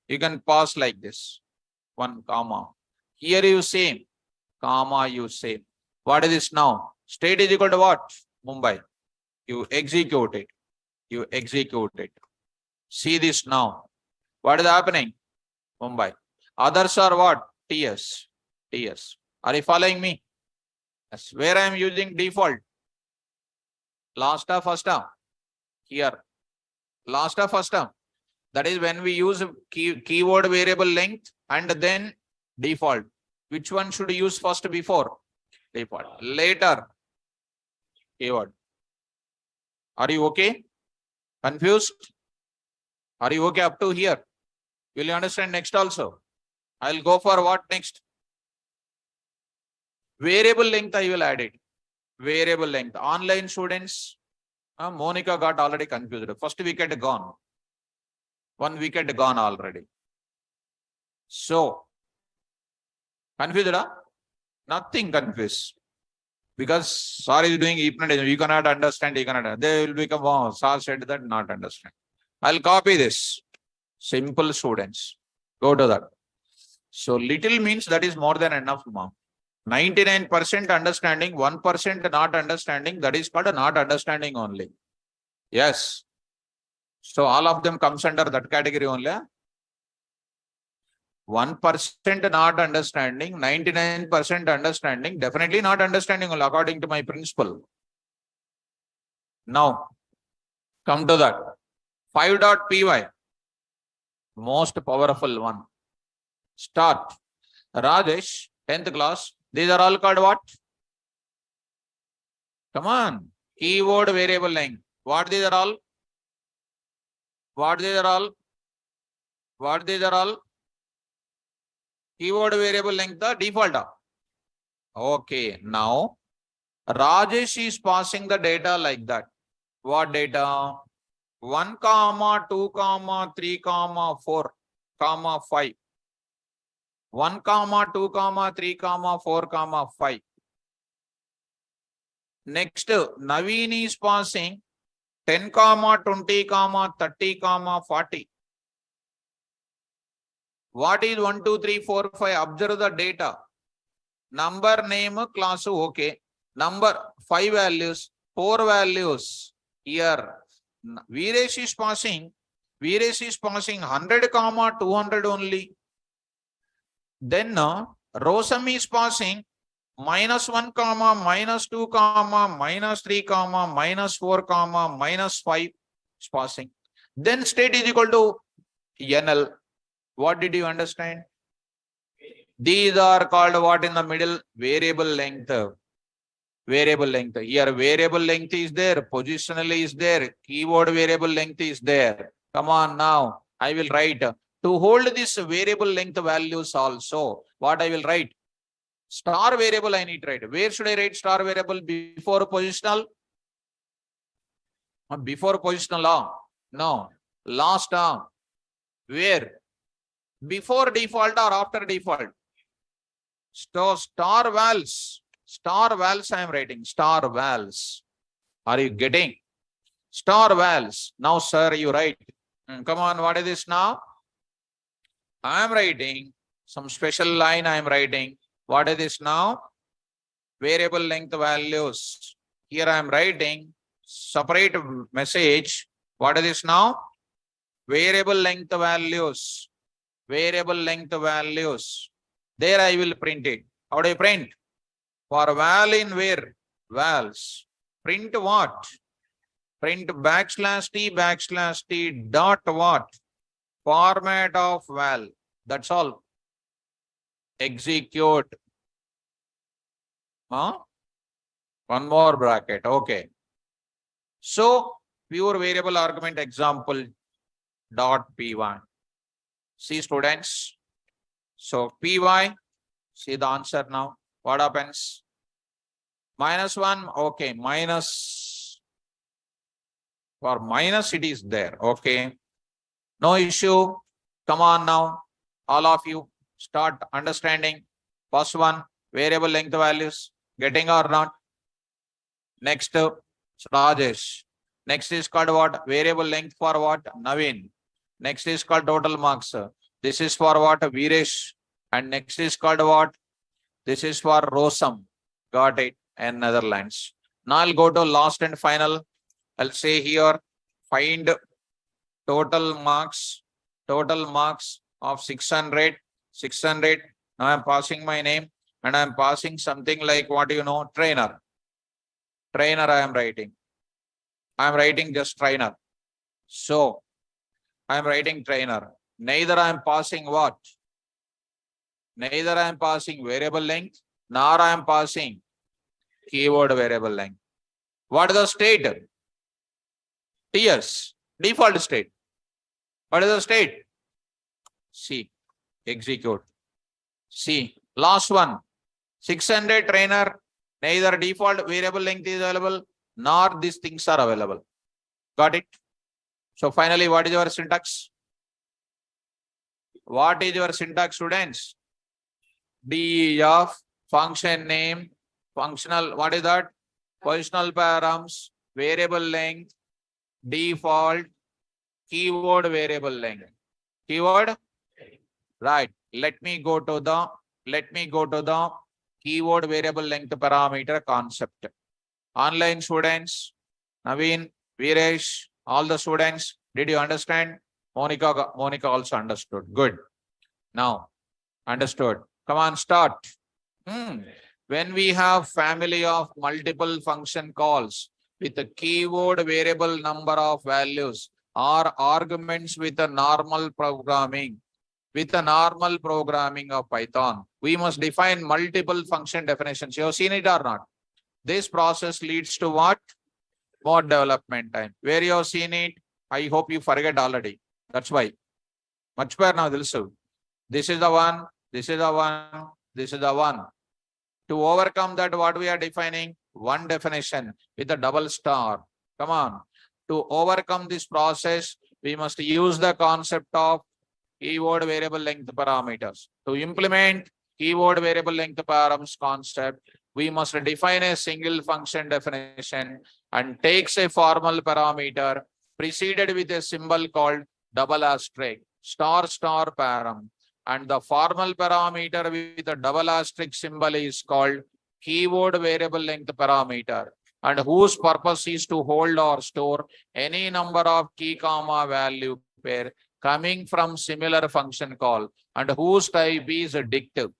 You can pass like this. 1 comma. Here you same. Comma you same. What is this now? State is equal to what? Mumbai. You execute it. You execute it. See this now. What is happening? Mumbai. Others are what? TS. TS. Are you following me? Yes. Where I am using default? Last or first term? Here. Last or first term? That is when we use keyword variable length and then default. Which one should use first before? Default. Later. Keyword. Are you okay? Confused? Are you okay up to here? Will you understand next also? I'll go for what next? Variable length I will add it. Variable length. Online students. Monica got already confused. First wicket gone. 1 wicket gone already. So, confused? Nothing confused. Because Sir is doing hypnotism. You cannot understand. You cannot. They will become, oh, Sir said that, not understand. I'll copy this. Simple students. Go to that. So, little means that is more than enough, ma'am. 99% understanding, 1% not understanding, that is called a not understanding only. Yes. So all of them comes under that category only. 1% not understanding, 99% understanding, definitely not understanding only according to my principle. Now, come to that. 5.py. Most powerful one. Start. Rajesh, 10th class. These are all called what? Come on. Keyword variable length. What these are all? What these are all? What these are all? Keyword variable length, the default. Okay. Now, Rajesh is passing the data like that. What data? 1, 2, 3, 4, 5. 1, 2, 3, 4, 5. Next, Naveen is passing 10, 20, 30, 40. What is 1, 2, 3, 4, 5? Observe the data. Number, name, class, okay. Number, 5 values, 4 values. Here, Veeresh is passing 100, 200 only. Then, Rosam is passing -1, -2, -3, -4, -5 is passing. Then state is equal to NL. What did you understand? These are called what in the middle? Variable length. Variable length. Here variable length is there. Positionally is there. Keyword variable length is there. Come on now. I will write. To hold this variable length values also, what I will write? Star variable I need to write. Where should I write star variable? Before positional? Before positional? No. Last term. Where? Before default or after default? So star vals. Star vals I am writing. Star vals. Are you getting? Star vals. Now, sir, you write. Come on, what is this now? I am writing some special line I am writing. What is this now? Variable length values. Here I am writing separate message. What is this now? Variable length values. Variable length values. There I will print it. How do I print? For val in where? Vals. Print what? Print /t dot what? Format of val. That's all. Execute. One more bracket. Okay. So, pure variable argument example. dot py. See students. So py, see the answer now. What happens? -1, okay, minus, for minus it is there, okay. No issue. Come on now, all of you start understanding. First one, variable length values, getting or not? Next, Rajesh. Next is called what? Variable length for what? Naveen. Next is called total marks. This is for what? Viresh. And next is called what? This is for Rosam. Got it? And Netherlands. Now I'll go to last and final. I'll say here, find total marks of 600. Now I'm passing my name and I'm passing something like what you know, trainer. Trainer I am writing. I am writing just trainer. So I am writing trainer. Neither I am passing what? Neither I am passing variable length, nor I am passing keyword variable length. What is the state? TS, default state. What is the state? C, execute. C, last one, 600 trainer, neither default variable length is available, nor these things are available. Got it? So finally, what is your syntax? What is your syntax, students? DEF, function name, functional, what is that? Positional params, variable length, default, keyword variable length. Keyword? Right. Let me go to the keyword variable length parameter concept. Online students, Naveen, Viresh, all the students, did you understand? Monica also understood. Good. Now, understood. Come on, start. When we have family of multiple function calls with a keyword variable number of values or arguments with a normal programming of Python, we must define multiple function definitions. You have seen it or not? This process leads to what? More development time. Where you have seen it, I hope you forget already. That's why. Much better now. This is the one. This is the one. This is the one. To overcome that, what we are defining? One definition with a double star. Come on. To overcome this process, we must use the concept of keyword variable length parameters. To implement keyword variable length params concept, we must define a single function definition and takes a formal parameter preceded with a symbol called double asterisk, star param. And the formal parameter with a double asterisk symbol is called keyword variable length parameter, and whose purpose is to hold or store any number of key comma value pair coming from similar function call, and whose type is dictive.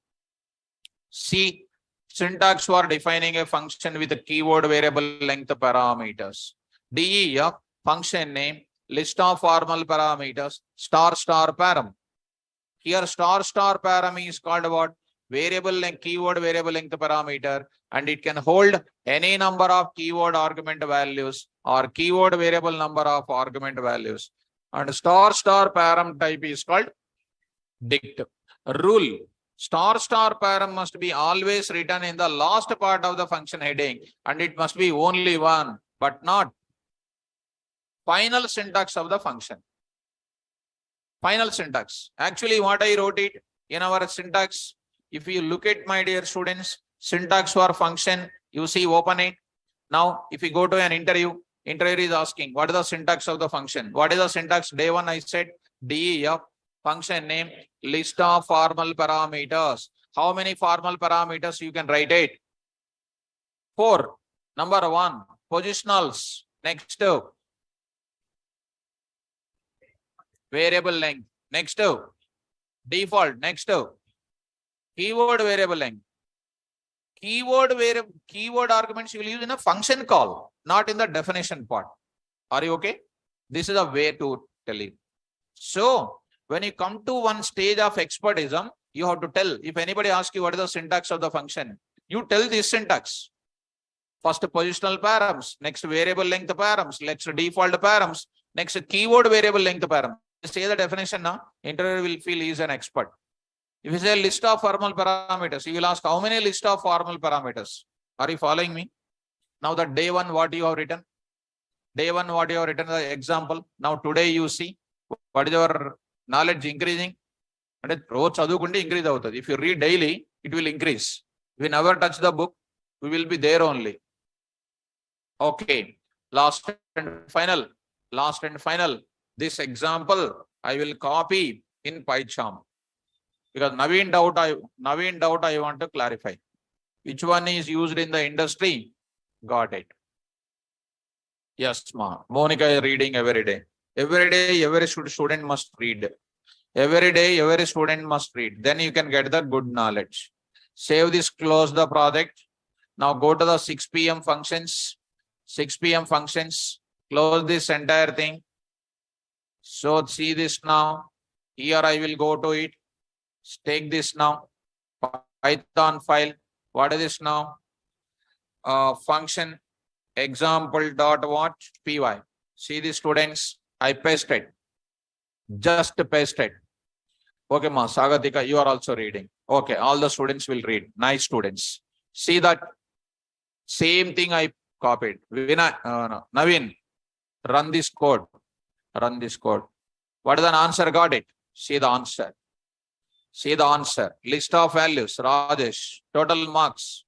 See, syntax for defining a function with a keyword variable length parameters. DEF, function name, list of formal parameters, star param. Here star param is called what? Variable length, keyword variable length parameter, and it can hold any number of keyword argument values or keyword variable number of argument values. And star param type is called dict. Rule: star param must be always written in the last part of the function heading, and it must be only one, but not final syntax of the function. Final syntax. Actually, what I wrote it in our syntax, if you look at, my dear students, syntax for function, you see, open it. Now, if you go to an interviewer is asking, what is the syntax of the function? What is the syntax? Day one, I said DEF, function name, list of formal parameters. How many formal parameters you can write it? 4. Number 1, positionals. Next, variable length. Next, default. Next, keyword variable length. Keyword arguments you will use in a function call, not in the definition part. Are you okay? This is a way to tell you. So when you come to one stage of expertism, you have to tell. If anybody asks you what is the syntax of the function, you tell this syntax. First positional params, next variable length params, next default params, next keyword variable length params. say the definition now, interviewer will feel he is an expert. If you say list of formal parameters, you will ask how many list of formal parameters. Are you following me? Now the day one, what you have written? Day one, what you have written the example. Now today you see what is your knowledge increasing. And increase. If you read daily, it will increase. If we never touch the book, we will be there only. Okay. Last and final. This example I will copy in PyCharm. Because Naveen doubt I want to clarify. Which one is used in the industry? Got it. Yes, ma. Monica is reading every day. Every day, every student must read. Every day, every student must read. Then you can get the good knowledge. Save this, close the project. Now go to the 6 p.m. functions. 6 p.m. functions. Close this entire thing. So see this now. Here I will go to it. Take this now. Python file. What is this now? Function example dot what? Py. See the students. I pasted. Just pasted. Okay, ma. Sagatika, you are also reading. Okay, all the students will read. Nice students. See that same thing I copied. Naveen, run this code. Run this code. What is the answer? Got it. See the answer. See the answer. List of values. Rajesh. Total marks.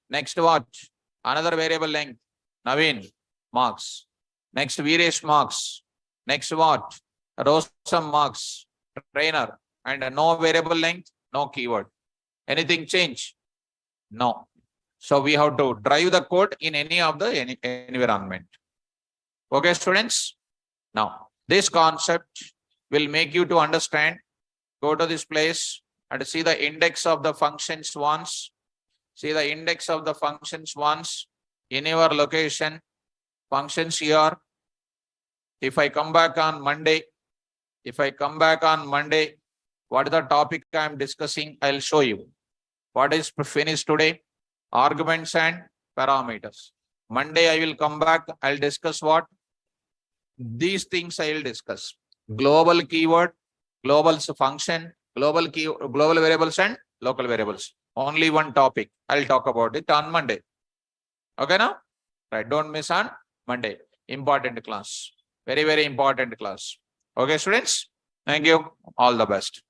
Next what? Another variable length. Naveen. Marks. Next Viresh marks. Next what? Rosam marks. Trainer. And no variable length. No keyword. Anything change? No. So we have to drive the code in any of the environment. Okay, students? Now, this concept will make you to understand. Go to this place and see the index of the functions once. See the index of the functions once in your location. Functions here. If I come back on Monday, what is the topic I am discussing? I'll show you. What is finished today? Arguments and parameters. Monday I will come back. I'll discuss what? These things I will discuss. Global keyword, global function, global variables and local variables. Only one topic. I'll talk about it on Monday. Okay now? Right. Don't miss on Monday. Important class. Very, very important class. Okay, students? Thank you. All the best.